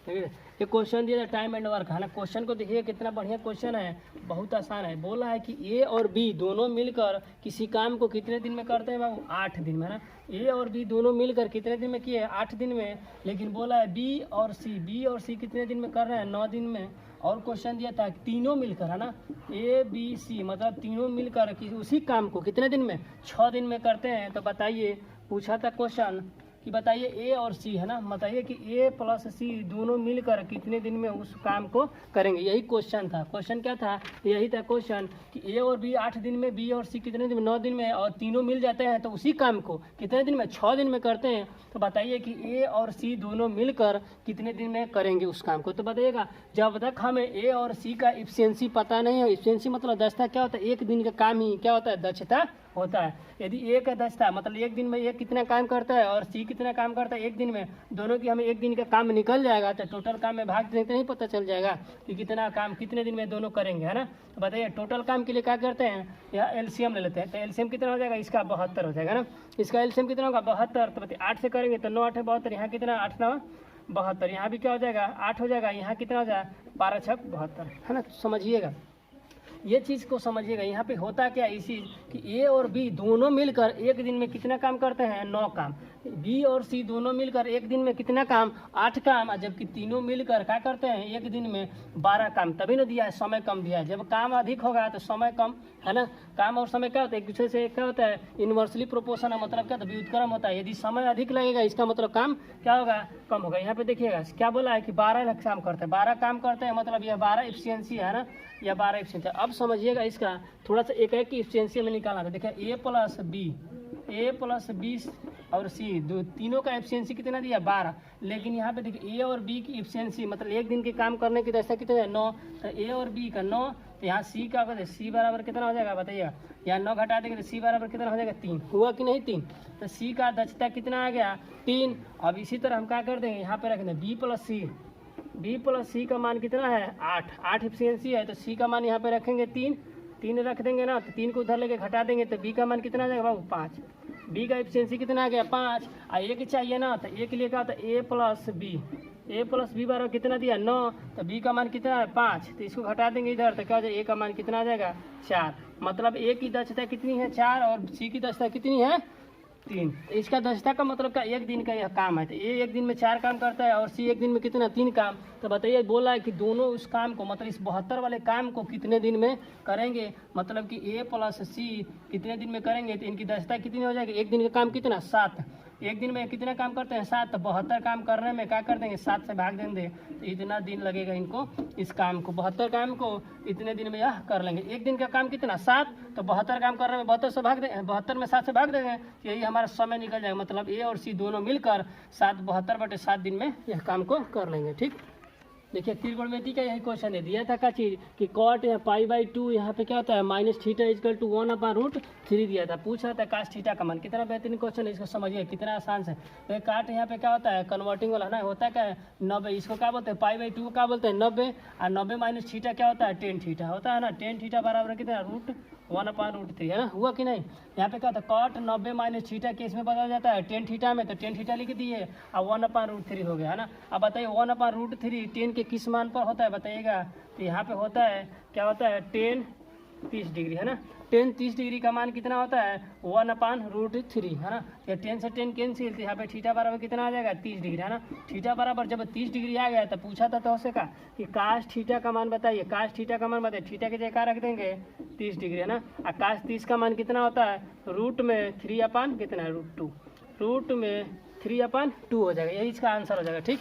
है ये क्वेश्चन दिया था टाइम एंड वर्क है ना। क्वेश्चन को देखिए कितना बढ़िया क्वेश्चन है बहुत आसान है। बोला है कि ए और बी दोनों मिलकर किसी काम को कितने दिन में करते हैं बाबू 8 दिन में है ना। ए और बी दोनों मिलकर कितने दिन में किए 8 दिन में। लेकिन बोला है बी और सी कितने दिन में कर रहे हैं 9 दिन में। और क्वेश्चन दिया था तीनों मिलकर है ना ए बी सी मतलब तीनों मिलकर उसी काम को कितने दिन में 6 दिन में करते हैं। तो बताइए पूछा था क्वेश्चन कि बताइए ए और सी है ना, बताइए कि ए प्लस सी दोनों मिलकर कितने दिन में उस काम को करेंगे। यही क्वेश्चन था। क्वेश्चन क्या था, यही था क्वेश्चन कि ए और बी 8 दिन में, बी और सी कितने दिन में, 9 दिन में, और तीनों मिल जाते हैं तो उसी काम को कितने दिन में, 6 दिन में करते हैं। तो बताइए कि ए और सी दोनों मिलकर कितने दिन में करेंगे उस काम को। तो बताइएगा, जब तक हमें ए और सी का इफिशियंसी पता नहीं है, इफिशियंसी मतलब दक्षता क्या होता है, एक दिन का काम ही क्या होता है, दक्षता होता है। यदि ए का दक्षता मतलब एक दिन में ए कितना काम करता है और सी कितना काम करता है एक दिन में, दोनों की हमें एक दिन का काम निकल जाएगा तो टोटल काम में भाग देते नहीं पता चल जाएगा कि कितना काम कितने दिन में दोनों करेंगे, है ना। तो बताइए टोटल काम के लिए क्या करते हैं, यह एलसीएम ले लेते हैं। तो एलसीएम कितना हो जाएगा, इसका 72 हो जाएगा ना। इसका एलसीएम कितना होगा, 72। तो बताइए 8 से करेंगे तो 9 8 72, यहाँ कितना 8 9 72, यहाँ भी क्या हो जाएगा 8 हो जाएगा, यहाँ कितना हो जाएगा 12 6 72, है ना। समझिएगा, ये चीज़ को समझिएगा। यहाँ पे होता क्या है इसी कि ए और बी दोनों मिलकर एक दिन में कितना काम करते हैं, 9 काम। बी और सी दोनों मिलकर एक दिन में कितना काम, 8 काम। और जबकि तीनों मिलकर क्या करते हैं एक दिन में 12 काम। तभी ना दिया है, समय कम दिया है। जब काम अधिक होगा तो समय कम, है ना। काम और समय क्या होता है, एक दूसरे से क्या होता है, इनवर्सली प्रोपोर्शन है, मतलब क्या होता है, व्युत्क्रम होता है। यदि समय अधिक लगेगा इसका मतलब काम क्या होगा, कम होगा। यहाँ पे देखिएगा क्या बोला है कि 12 काम करते हैं, 12 काम करते हैं, मतलब यह 12 एफिशिएंसी है ना, या 12 एफिशिएंसी। अब समझिएगा इसका थोड़ा सा एक की एफिशिएंसी में निकालना था। देखिए ए प्लस बी और सी तीनों का एफिशिएंसी कितना दिया, 12। लेकिन यहाँ पे देखिए ए और बी की एफिशिएंसी मतलब एक दिन के काम करने की दशा कितना है, 9। तो ए और बी का 9, तो यहाँ सी का सी बराबर कितना हो जाएगा बताइएगा। यहाँ 9 घटा देंगे तो सी बराबर कितना हो जाएगा, 3। हुआ कि नहीं 3। तो सी का दक्षता कितना आ गया, 3। अब इसी तरह हम क्या कर देंगे, यहाँ पे रख देंगे बी प्लस सी का मान कितना है, 8 एफिशिएंसी है। तो सी का मान यहाँ पे रखेंगे 3 रख देंगे ना, तो 3 को उधर लेके घटा देंगे तो बी का मान कितना आ जाएगा बाबू, 5। बी का एफिशिएंसी कितना आ गया, 5। और ए के चाहिए ना, तो ए के लिए क्या होता है, ए प्लस बी बराबर कितना दिया, 9। तो बी का मान कितना है, 5। तो इसको घटा देंगे इधर तो क्या हो जाएगा, ए का मान कितना आ जाएगा, 4। मतलब ए की दक्षता कितनी है, 4, और सी की दक्षता कितनी है, 3। इसका दक्षता का मतलब का एक दिन का यह काम है। तो ए एक दिन में 4 काम करता है और सी एक दिन में कितना, 3 काम। तो बताइए बोला है कि दोनों उस काम को मतलब इस 72 वाले काम को कितने दिन में करेंगे, मतलब कि ए प्लस सी कितने दिन में करेंगे। तो इनकी दक्षता कितनी हो जाएगी, एक दिन का काम कितना, 7। एक दिन में कितना काम करते हैं, 7। तो 72 काम करने में क्या कर देंगे, 7 से भाग देंगे तो इतना दिन लगेगा इनको इस काम को। 72 काम को इतने दिन में यह कर लेंगे। एक दिन का काम कितना, 7। तो 72 काम करने में 72 से भाग देंगे, 72 में 7 से भाग देंगे, यही हमारा समय निकल जाएगा। मतलब ए और सी दोनों मिलकर 72/7 दिन में यह काम को कर लेंगे। ठीक, देखिए त्रिकोणमिति का यही क्वेश्चन है। दिया था क्या चीज़ कि कॉट या π/2 यहाँ पे क्या होता है, -θ = 1/√3 दिया था। पूछ रहा था काश थीटा का मान। कितना बेहतरीन क्वेश्चन है, इसको समझिए कितना आसान से। तो काट यहाँ पे क्या होता है, कन्वर्टिंग वाला ना, होता है क्या है 90। इसको क्या बोलते हैं, π/2 को क्या बोलते हैं 90। और 90 - θ क्या होता है, tan θ होता है ना। tan θ बराबर कितना, √1/√3, है ना। हुआ कि नहीं। यहाँ पे क्या होता है, कॉट 90 - θ केस में बदल जाता है tan θ में, तो tan θ लिख दिए और 1/√3 हो गया, है ना। अब बताइए 1/√3 tan के किस मान पर होता है बताइएगा। तो यहाँ पे होता है क्या होता है, tan 30 डिग्री, है ना। tan 30 डिग्री का मान कितना होता है, 1/√3, है ना। या 10 से 10 कैंसिल, तो यहाँ पे थीटा बराबर कितना आ जाएगा, 30 डिग्री, है ना। थीटा बराबर जब 30 डिग्री आ गया तो पूछा था तो से का कि काश थीटा का मान बताइए। काश थीटा का मान बताइए, थीटा की जगह क्या रख देंगे, 30 डिग्री, है ना। और काश 30 का मान कितना होता है, रूट में 3 कितना है, √2, रूट में 3/2 हो जाएगा। यही इसका आंसर हो जाएगा। ठीक,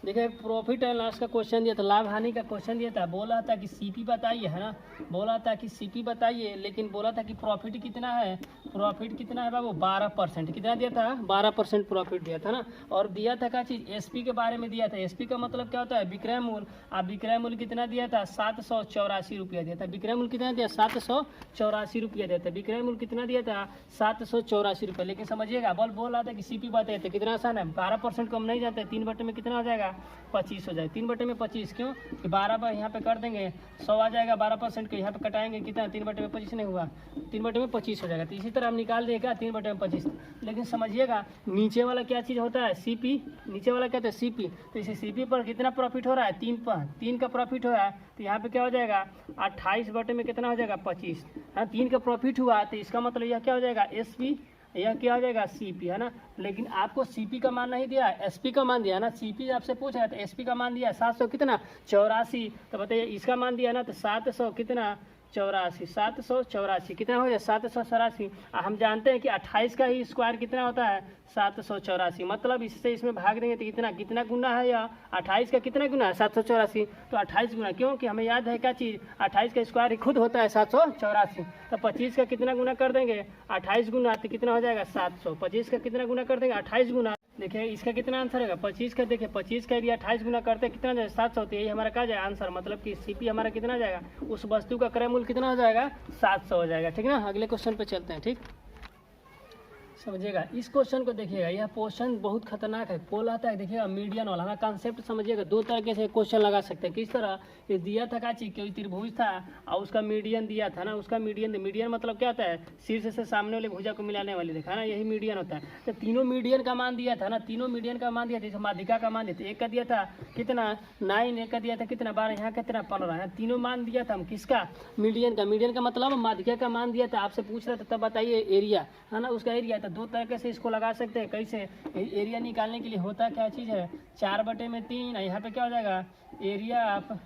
देखिए प्रॉफिट एंड लॉस का क्वेश्चन दिया था, लाभ हानि का क्वेश्चन दिया था। बोला था कि सीपी बताइए, है ना। बोला था कि सीपी बताइए, लेकिन बोला था कि प्रॉफिट कितना है, प्रॉफिट कितना है बाबू, 12%। कितना दिया था, 12% प्रॉफिट दिया था ना। और दिया था क्या चीज़, एसपी के बारे में दिया था। एसपी का मतलब क्या होता है, विक्रय मूल्य। अब विक्रय मूल्य कितना दिया था, 784 रुपया दिया था। विक्रय मूल्य कितना दिया, 784 रुपया दिया था। विक्रय मूल्य कितना दिया था, 784 रुपये। लेकिन समझिएगा बोल रहा था कि सीपी बताए थे, कितना आसान है। 12% को हम नहीं जानते, 3 बटे में कितना हो जाएगा, 25 हो जाएगा। 3 बटे में 25 क्यों कि 12 पर यहाँ पे कर देंगे 100 आ जाएगा। 12% के यहाँ पे कटाएंगे कितना, 3 बटे में 25 नहीं हुआ, 3 बटे में 25 हो जाएगा। तो इसी तरह हम निकाल देगा 3 बटे में 25। लेकिन समझिएगा नीचे वाला क्या चीज़ होता है, सीपी। नीचे वाला क्या होता है, सीपी। तो इसे सीपी पर कितना प्रॉफिट हो रहा है, 3 का प्रॉफिट हो रहा है। तो यहाँ पे क्या हो जाएगा, 28 बटे में कितना हो जाएगा, 25। हाँ, 3 का प्रॉफिट हुआ तो इसका मतलब यह क्या हो जाएगा, एसपी। यह क्या हो जाएगा, सीपी, है ना। लेकिन आपको सीपी का मान नहीं दिया, एसपी का मान दिया ना। सीपी आपसे पूछ रहा है तो एसपी का मान दिया 700 कितना, 84। तो बताइए इसका मान दिया ना, तो 700 कितना चौरासी, 784 कितना हो जाए 784। हम जानते हैं कि 28 का ही स्क्वायर कितना होता है 784, मतलब इससे इसमें भाग देंगे तो कितना कितना गुना है, या 28 का कितना गुना है 784, तो 28 गुना, क्योंकि हमें याद है क्या चीज़ 28 का स्क्वायर ही खुद होता है 784। तो 25 का कितना गुना कर देंगे 28 गुना, तो कितना हो जाएगा 700। 25 का कितना गुना कर देंगे 28 गुना, देखिए इसका कितना आंसर है 25 का, देखिए 25 का यदि 28 गुना करते हैं कितना जाएगा 700, तो यही हमारा क्या जाएगा आंसर, मतलब कि सीपी हमारा कितना जाएगा, उस वस्तु का क्रय मूल्य कितना हो जाएगा 700 हो जाएगा। ठीक ना, अगले क्वेश्चन पे चलते हैं। ठीक, समझिएगा इस क्वेश्चन को, देखिएगा यह क्वेश्चन बहुत खतरनाक है, पोल आता है, देखिएगा मीडियन वाला। हमारा कॉन्सेप्ट समझिएगा, दो तरीके से क्वेश्चन लगा सकते हैं। किस तरह, ये दिया था क्या चीज़, कोई त्रिभुज था और उसका मीडियन दिया था ना, उसका मीडियन, मीडियन मतलब क्या होता है, शीर्ष से सामने वाली भुजा को मिलाने वाली, देखा ना, यही मीडियन होता है। तो तीनों मीडियन का मान दिया था ना, तीनों मीडियन का मान दिया था, जैसे माध्यिका का मान दिया था, एक का दिया था कितना 9, एक का दिया था कितना 12, यहाँ कितना 15, तीनों मान दिया था हम किसका, मीडियन का। मीडियन का मतलब माध्यिका का मान दिया था, आपसे पूछ रहा था तब बताइए एरिया है ना, उसका एरिया। तो दो तरीके से इसको लगा सकते हैं। कैसे, एरिया निकालने के लिए होता क्या चीज़ है 4/3, यहाँ पे क्या हो जाएगा एरिया, आप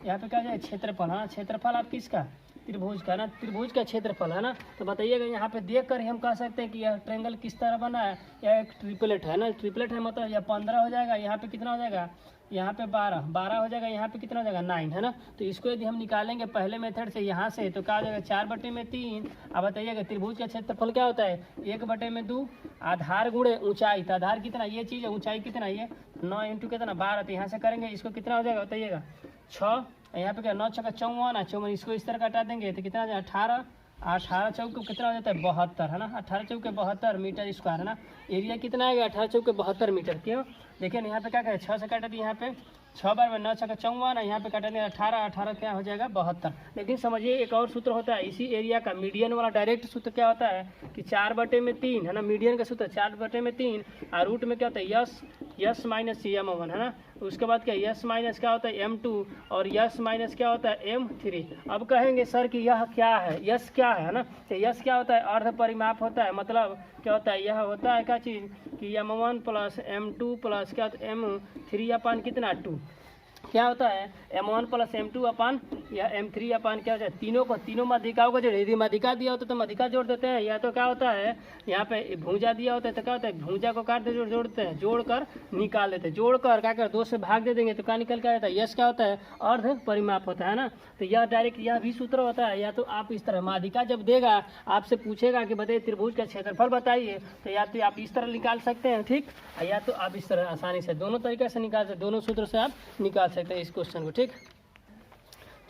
यहाँ पे क्या हो जाएगा क्षेत्रफल, हाँ क्षेत्रफल आप किसका, त्रिभुज का ना, त्रिभुज का क्षेत्रफल है ना। तो बताइएगा यहाँ पे देख कर ही हम कह सकते हैं कि यह ट्रायंगल किस तरह बना है, यह एक ट्रिपलेट है ना, ट्रिपलेट है मतलब यह 15 हो जाएगा, यहाँ पे कितना हो जाएगा, यहाँ पे 12 हो जाएगा, यहाँ पे कितना हो जाएगा 9 है ना। तो इसको यदि हम निकालेंगे पहले मेथड से यहाँ से, तो क्या हो जाएगा 4/3। अब बताइएगा त्रिभुज का क्षेत्रफल क्या होता है 1/2 आधार गुणे ऊंचाई, तो आधार कितना ये चीज़ है, ऊंचाई कितना ये 9 इंटू कितना 12, तो यहाँ से करेंगे इसको कितना हो जाएगा बताइएगा 6, यहाँ पे क्या 9 × 54 54, इसको इस तरह काटा देंगे तो कितना हो जाएगा 18, 18 चौके कितना हो जाता है 72 है ना, 18 चौके 72 मीटर स्क्वायर है ना। एरिया कितना आएगा 18 चौके 72 मीटर, क्यों देखिए ना यहाँ पे क्या करें 6 से काटा दिए, यहाँ पे 6 बार में 9 × 54, यहाँ पे काटा दिया 18, 18 क्या हो जाएगा 72। लेकिन समझिए एक और सूत्र होता है इसी एरिया का, मीडियन वाला डायरेक्ट सूत्र क्या होता है कि 4/3 है ना, मीडियन का सूत्र 4/3, और रूट में क्या होता है यस माइनस m1 है ना। उसके बाद क्या यस माइनस क्या होता है m2, और यस माइनस क्या होता है m3। अब कहेंगे सर कि यह क्या है, यस क्या है ना, तो यस क्या होता है अर्ध परिमाप होता है, मतलब क्या होता है यह होता है क्या चीज़ कि m1 + m2 + क्या होता है m3 अपान कितना 2, क्या होता है m1 + m2 अपान या m3 अपान क्या होता है, तीनों को, तीनों माध्यिकाओं को जोड़, यदि माध्यिका दिया होता है तो माध्यिका जोड़ देते हैं, या तो क्या होता है यहाँ पे भुजा दिया होता है तो क्या होता है भुजा को काट दे जोड़ते हैं, जोड़कर निकाल देते हैं, जोड़कर क्या कर 2 से भाग दे देंगे तो क्या निकल के आता है, यस क्या होता है अर्ध परिमाप होता है ना। तो यह डायरेक्ट यह भी सूत्र होता है, या तो आप इस तरह माध्यिका जब देगा आपसे पूछेगा कि बताइए त्रिभुज का क्षेत्रफल बताइए, तो या तो आप इस तरह निकाल सकते हैं ठीक, या तो आप इस तरह आसानी से दोनों तरीके से निकाल सकते, दोनों सूत्र से आप निकाल सकते हैं इस क्वेश्चन को। ठीक,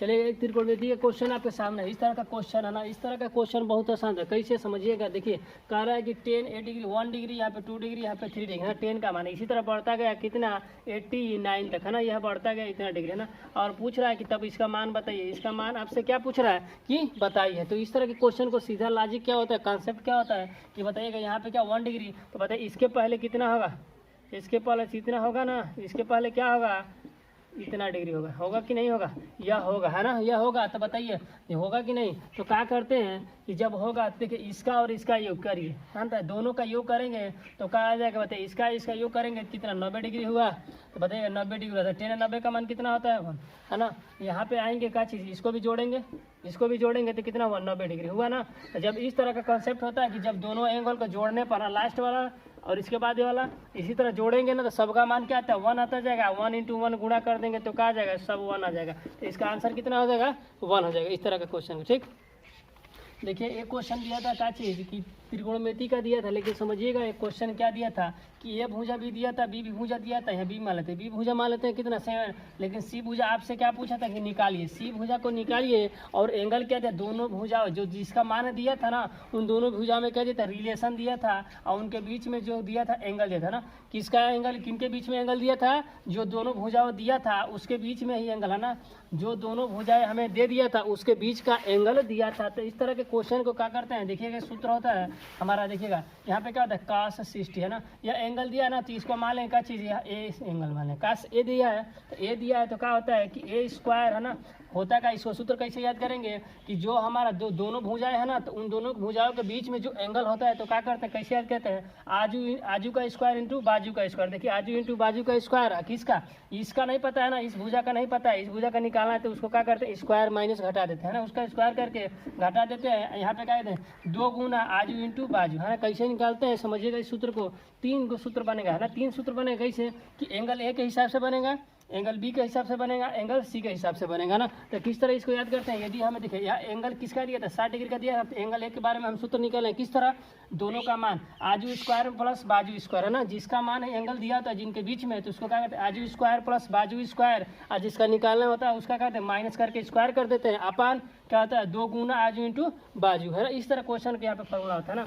चलिए एक त्रिकोणमिति का क्वेश्चन आपके सामने, इस तरह का क्वेश्चन है ना, इस तरह का क्वेश्चन बहुत आसान है। कैसे समझिएगा, देखिए कह रहा है कि 10 8 डिग्री 1 डिग्री, यहाँ पे 2 डिग्री, यहाँ पे 3 डिग्री है ना, 10 का मान इसी तरह बढ़ता गया कितना 89 तक है ना, यह बढ़ता गया इतना डिग्री है ना, और पूछ रहा है कि तब इसका मान बताइए, इसका मान आपसे क्या पूछ रहा है कि बताइए। तो इस तरह के क्वेश्चन को सीधा लॉजिक क्या होता है, कॉन्सेप्ट क्या होता है कि बताइएगा यहाँ पे क्या 1 डिग्री, तो बताइए इसके पहले कितना होगा, इसके पहले इतना होगा ना, इसके पहले क्या होगा इतना डिग्री होगा, होगा कि नहीं होगा, यह होगा है ना, यह होगा। तो बताइए ये होगा कि नहीं, तो क्या करते हैं कि जब होगा देखिए इसका और इसका योग करिए, हाँ तो दोनों का योग करेंगे तो क्या आ जाएगा बताइए, इसका योग करेंगे कितना 90 डिग्री हुआ, तो बताइए 90 डिग्री होता है 10 90 का मान कितना होता है ना। यहाँ पे आएंगे क्या चीज़, इसको भी जोड़ेंगे, इसको भी जोड़ेंगे तो कितना हुआ 90 डिग्री हुआ ना। तो जब इस तरह का कॉन्सेप्ट होता है कि जब दोनों एंगल को जोड़ने पर ना, लास्ट वाला और इसके बाद ये वाला इसी तरह जोड़ेंगे ना, तो सबका मान क्या आता है 1 आता जाएगा, 1 × 1 गुणा कर देंगे तो क्या आ जाएगा सब 1 आ जाएगा, तो इसका आंसर कितना हो जाएगा 1 हो जाएगा। इस तरह का क्वेश्चन। ठीक, देखिए एक क्वेश्चन दिया था क्या चीज़ कि त्रिकोणमिति का दिया था, लेकिन समझिएगा एक क्वेश्चन क्या दिया था कि ए भुजा भी दिया था, बी भी भुजा दिया था, यहाँ बी मान लेते हैं, बी भुजा मान लेते हैं कितना 7, लेकिन सी भुजा आपसे क्या पूछा था कि निकालिए, सी भुजा को निकालिए और एंगल क्या था, दोनों भुजा जो जिसका मान दिया था ना उन दोनों भुजा में क्या दिया था रिलेशन दिया था, और उनके बीच में जो दिया था एंगल दिया था ना, किसका एंगल, किनके बीच में एंगल दिया था, जो दोनों भुजाओं दिया था उसके बीच में ही एंगल है ना, जो दोनों भुजाएं हमें दे दिया था उसके बीच का एंगल दिया था। तो इस तरह के क्वेश्चन को क्या करते हैं, देखिएगा सूत्र होता है हमारा, देखिएगा यहाँ पे क्या होता है cos 60 है ना, यह एंगल दिया है ना, तो इसको मान लें क्या चीज़ है ए एंगल मान लें, cos ए दिया है, तो ए दिया है तो क्या होता है कि ए स्क्वायर है ना होता का इसको सूत्र कैसे याद करेंगे कि जो हमारा दोनों भुजाएं है ना, तो उन दोनों भुजाओं के बीच में जो एंगल होता है तो क्या करते हैं, कैसे याद करते हैं, आजू का स्क्वायर इंटू बाजू का स्क्वायर। देखिए आजू इंटू बाजू का स्क्वायर किसका, इसका नहीं पता है ना, इस भुजा का नहीं पता है, इस भुजा का निकालना है तो उसको क्या करते हैं, स्क्वायर माइनस घटा देते हैं ना, उसका स्क्वायर करके घटा देते हैं। यहाँ पे क्या कहते हैं 2 गुना आजू इंटू बाजू है ना। कैसे निकालते हैं समझिएगा इस सूत्र को, 3 को सूत्र बनेगा है ना, 3 सूत्र बनेगा कैसे कि एंगल ए के हिसाब से बनेगा, एंगल बी के हिसाब से बनेगा, एंगल सी के हिसाब से बनेगा ना। तो किस तरह इसको याद करते हैं, यदि हमें देखिए यहाँ एंगल किसका दिया था 60 डिग्री का दिया था, तो एंगल ए के बारे में हम सूत्र निकालें किस तरह, दोनों का मान आजू स्क्वायर प्लस बाजू स्क्वायर है ना, जिसका मान है एंगल दिया होता है जिनके बीच में, तो उसको क्या कहते हैं आजू स्क्वायर प्लस बाजू स्क्वायर, और जिसका निकालना होता है उसका कहते हैं माइनस करके स्क्वायर कर देते हैं, अपान क्या होता है 2 गुना आजू इंटू बाजू है ना। इस तरह क्वेश्चन के यहाँ पे फॉर्मूला होता है ना।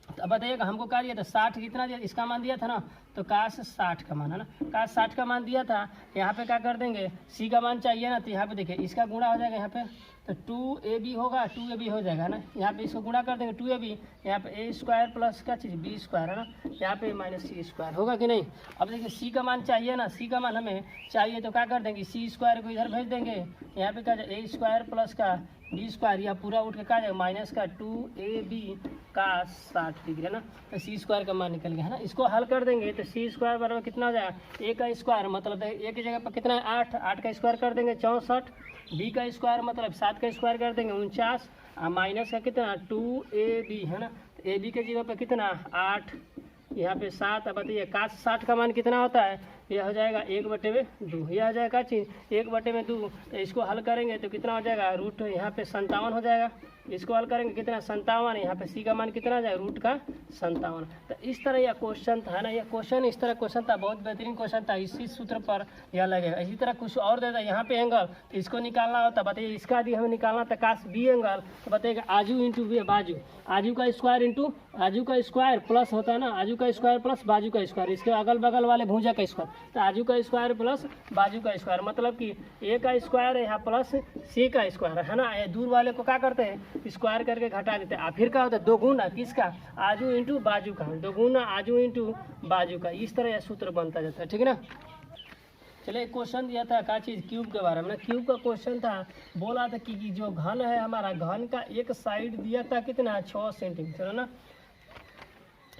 तो अब बताइएगा हमको क्या दिया था 60 कितना दिया, इसका मान दिया था ना, तो काश 60 का मान है ना, काश 60 का मान दिया था। यहाँ पे क्या कर देंगे सी का मान चाहिए ना, तो यहाँ पे देखिए इसका गुणा हो जाएगा यहाँ पे, तो 2ab होगा, 2ab हो जाएगा ना, यहाँ पे इसको गुणा कर देंगे 2ab, यहाँ पे ए स्क्वायर प्लस क्या चीज़ बी स्क्वायर है ना, यहाँ पे माइनस सी स्क्वायर होगा कि नहीं। अब देखिए सी का मान चाहिए ना, सी का मान हमें चाहिए तो क्या कर देंगे सी स्क्वायर को इधर भेज देंगे, यहाँ पे क्या ए स्क्वायर प्लस का बी स्क्वायर, या पूरा उठ के क्या जाएगा माइनस का 2ab का 60 डिग्री है ना, तो सी स्क्वायर का मान निकल गया है ना। इसको हल कर देंगे तो सी स्क्वायर बराबर कितना हो जाएगा, ए का स्क्वायर मतलब ए की जगह पर कितना है 8, 8 का स्क्वायर कर देंगे 64, बी का स्क्वायर मतलब 7 का स्क्वायर कर देंगे 49, माइनस का कितना 2ab है ना, तो ए बी के जगह पर कितना 8, यहाँ पे 7। अब बताइए काश 60 का मान कितना होता है, यह हो जाएगा 1/2, यह हो जाएगा चीज़ 1/2, तो इसको हल करेंगे तो कितना हो जाएगा रूट यहाँ पे 57 हो जाएगा, इसको हल करेंगे कितना 57, यहाँ पे सी का मान कितना आ जाएगा रूट का 57। तो इस तरह यह क्वेश्चन था ना, यह क्वेश्चन इस तरह क्वेश्चन था, बहुत बेहतरीन क्वेश्चन था, इसी सूत्र पर यह लगेगा। इसी तरह कुछ और देता यहाँ पे एंगल, तो इसको निकालना होता, बताइए इसका यदि हमें निकालना था काश बी एंगल, तो बताइएगा आजू इंटू बाजू, आजू का स्क्वायर इंटू आजू का स्क्वायर प्लस होता है ना, आजू का स्क्वायर प्लस बाजू का स्क्वायर, इसके अगल बगल वाले भुजा का स्क्वायर, तो आजू का स्क्वायर प्लस बाजू का स्क्वायर मतलब कि ए का स्क्वायर है यहाँ प्लस सी का स्क्वायर है ना, दूर वाले को क्या करते हैं स्क्वायर करके घटा देते हैं, फिर क्या होता है 2 गुना किसका आजू इंटू बाजू का, 2 गुना आजू इंटू बाजू का। इस तरह यह सूत्र बनता जाता है, ठीक है ना। चलिए क्वेश्चन दिया था क्या चीज़ क्यूब के बारे में ना, क्यूब का क्वेश्चन था, बोला था कि जो घन है हमारा, घन का एक साइड दिया था कितना 6 सेंटीमीटर है ना,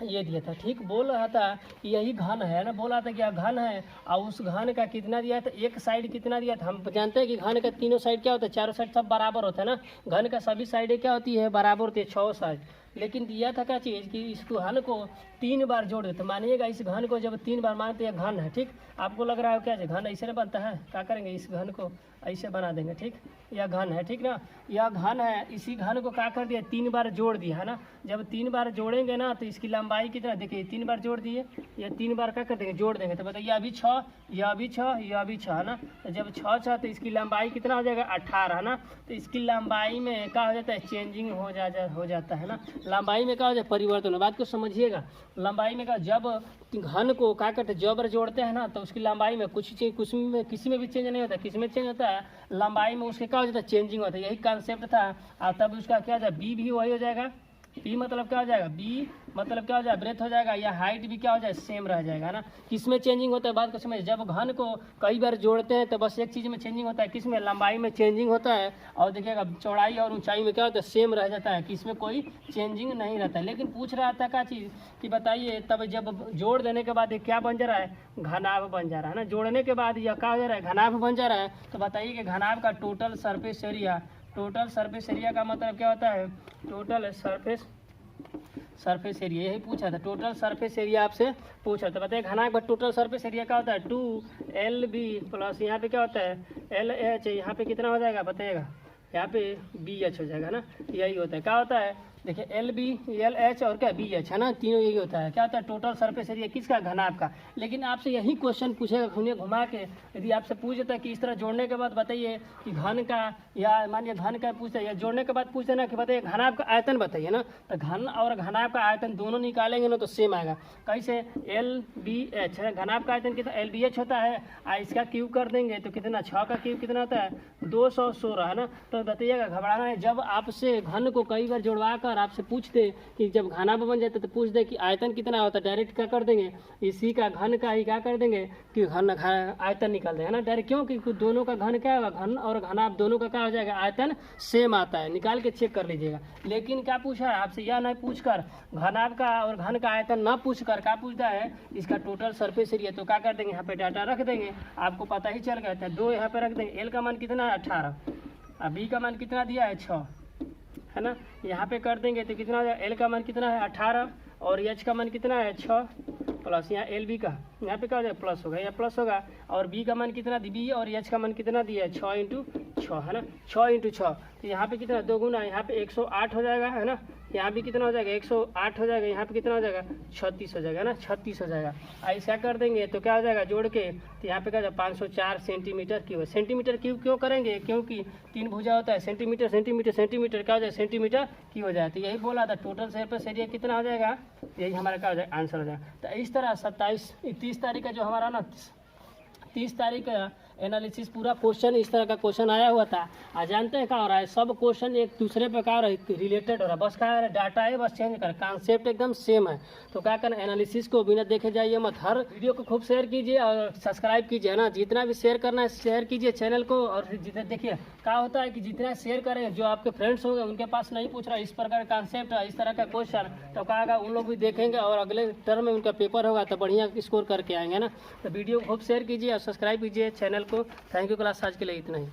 ये दिया था, ठीक बोल रहा था यही घन है ना, बोला था कि यह घन है, और उस घन का कितना दिया था, एक साइड कितना दिया था, हम जानते हैं कि घन का तीनों साइड क्या होता है, चारों साइड सब बराबर होता है ना, घन का सभी साइडें क्या होती है बराबर होती है 6 साइड, लेकिन दिया था क्या चीज़ कि इस घन को 3 बार जोड़ देते, मानिएगा इस घन को जब 3 बार मानते हैं घन है, ठीक आपको लग रहा है क्या घन ऐसे नहीं बनता है, क्या करेंगे इस घन को ऐसे बना देंगे, ठीक यह घन है, ठीक ना, यह घन है, इसी घन को क्या कर दिया 3 बार जोड़ दिया है ना, जब 3 बार जोड़ेंगे ना तो इसकी लंबाई कितना, देखिए 3 बार जोड़ दिए, यह 3 बार क्या कर देंगे जोड़ देंगे, तो बताइए अभी 6, यह भी 6, यह भी 6 है ना, तो जब 6 तो इसकी लंबाई कितना हो जाएगा 18 है ना, तो इसकी लंबाई में क्या हो जाता है चेंजिंग हो जाता है ना, लंबाई में क्या हो जाए परिवर्तन, बात को समझिएगा, लंबाई में क्या जब घन को क्या करते जबर जोड़ते हैं ना, तो उसकी लंबाई में कुछ चीज कुछ में किसी में भी चेंज नहीं होता, किस में चेंज होता है लंबाई में, उसके क्या हो जाता है चेंजिंग होता है, यही कॉन्सेप्ट था। और तब उसका क्या हो जाएगा बी भी वही हो जाएगा, बी मतलब क्या हो जाएगा, बी मतलब क्या हो जाएगा ब्रेथ हो जाएगा, या हाइट भी क्या हो जाए सेम रह जाएगा ना, किस में चेंजिंग होता है बात को समझ, जब घन को कई बार जोड़ते हैं तो बस एक चीज़ में चेंजिंग होता है, किस में लंबाई में चेंजिंग होता है, और देखिएगा चौड़ाई और ऊंचाई में क्या होता है सेम रह जाता है, किस में कोई चेंजिंग नहीं रहता है। लेकिन पूछ रहा था क्या चीज़ कि बताइए तब जब जोड़ देने के बाद ये क्या बन जा रहा है घनाभ बन जा रहा है ना, जोड़ने के बाद यह क्या हो जा रहा है घनाभ बन जा रहा है, तो बताइए कि घनाभ का total surface area, total surface area का मतलब क्या होता है टोटल सरफेस एरिया, यही पूछा था, टोटल सरफेस एरिया आपसे पूछा था। बताइए घनाभ का टोटल सरफेस एरिया क्या होता है 2LB प्लस यहाँ पे क्या होता है LH, यहाँ पे कितना हो जाएगा बताइएगा, यहाँ पे BH हो जाएगा ना, यही होता है क्या होता है देखिए LB LH और क्या BH है ना, तीनों यही होता है, क्या होता है टोटल सरफेस एरिया किसका घनाभ का। लेकिन आपसे यही क्वेश्चन पूछेगा घुमा के, यदि आपसे पूछ देता है कि इस तरह जोड़ने के बाद बताइए कि घन का, या मानिए घन का पूछते हैं, या जोड़ने के बाद पूछते ना कि बताइए घनाभ का आयतन बताइए ना, तो घन और घनाभ का आयतन दोनों निकालेंगे ना तो सेम आएगा, कैसे LBH है, घनाभ का आयतन कितना LBH होता है, इसका क्यूब कर देंगे तो कितना 6 का क्यूब कितना होता है 216 है ना। तो बताइएगा घबराना है, जब आपसे घन को कई बार जोड़वा कर बार आपसे पूछ दे कि जब घना बन जाता है तो पूछ दे कि आयतन कितना होता है, डायरेक्ट क्या कर देंगे, इसी का घन का ही क्या कर देंगे कि आयतन निकाल देंगे, है ना डायरेक्ट। क्यों कि दोनों का घन क्या होगा, घन और घना दोनों का क्या हो जाएगा, आयतन सेम आता है, निकाल के चेक कर लीजिएगा। लेकिन क्या पूछा है आपसे, यह नहीं पूछ कर घनाभ का और घन का आयतन ना पूछ कर क्या पूछता है, इसका टोटल सरफेस एरिया। तो क्या कर देंगे, यहाँ पे डाटा रख देंगे, आपको पता ही चल गया था। 2 यहाँ पे रख देंगे, एल का मान कितना है 18, अब बी का मान कितना दिया है 6, है ना। यहाँ पे कर देंगे तो कितना हो जाएगा, एल का मान कितना है 18 और एच का मान कितना है 6 प्लस यहाँ एल बी का यहाँ पे क्या हो जाएगा प्लस होगा, यहाँ प्लस होगा। और बी का मान कितना बी और एच का मान कितना दिया है 6 इंटू 6, है ना, 6 इंटू 6। तो यहाँ पे कितना 2 गुना, यहाँ पे 108 हो जाएगा, है ना। यहाँ भी कितना हो जाएगा 108 हो जाएगा, यहाँ पे कितना हो जाएगा 36 हो जाएगा, है ना, 36 हो जाएगा। ऐसा कर देंगे तो क्या हो जाएगा जोड़ के, तो यहाँ पे क्या हो जाएगा 504 सेंटीमीटर क्यूब। सेंटीमीटर क्यूब क्यों करेंगे, क्योंकि 3 भुजा होता है, सेंटीमीटर सेंटीमीटर सेंटीमीटर क्या हो जाएगा सेंटीमीटर क्यूब हो जाए। तो यही बोला था टोटल सरफेस एरिया कितना हो जाएगा, यही हमारा क्या हो जाएगा आंसर हो जाएगा। तो इस तरह 30 तारीख का जो हमारा ना 30 तारीख का एनालिसिस पूरा क्वेश्चन इस तरह का क्वेश्चन आया हुआ था। आज जानते हैं क्या हो रहा है, सब क्वेश्चन एक दूसरे पे क्या हो रहा है रिलेटेड हो रहा है, बस क्या है डाटा है बस चेंज कर, कॉन्सेप्ट एकदम सेम है। तो क्या करना, एनालिसिस को बिना देखे जाइए मत, हर वीडियो को खूब शेयर कीजिए और सब्सक्राइब कीजिए, ना जितना भी शेयर करना है शेयर कीजिए चैनल को। और जितना देखिए क्या होता है कि जितना शेयर करें जो आपके फ्रेंड्स होंगे उनके पास नहीं पूछ रहा इस प्रकार का कॉन्सेप्ट इस तरह का क्वेश्चन, तो क्या होगा उन लोग भी देखेंगे और अगले टर्म में उनका पेपर होगा तो बढ़िया स्कोर करके आएंगे ना। तो वीडियो को खूब शेयर कीजिए और सब्सक्राइब कीजिए चैनल को। थैंक यू क्लास, आज के लिए इतना ही।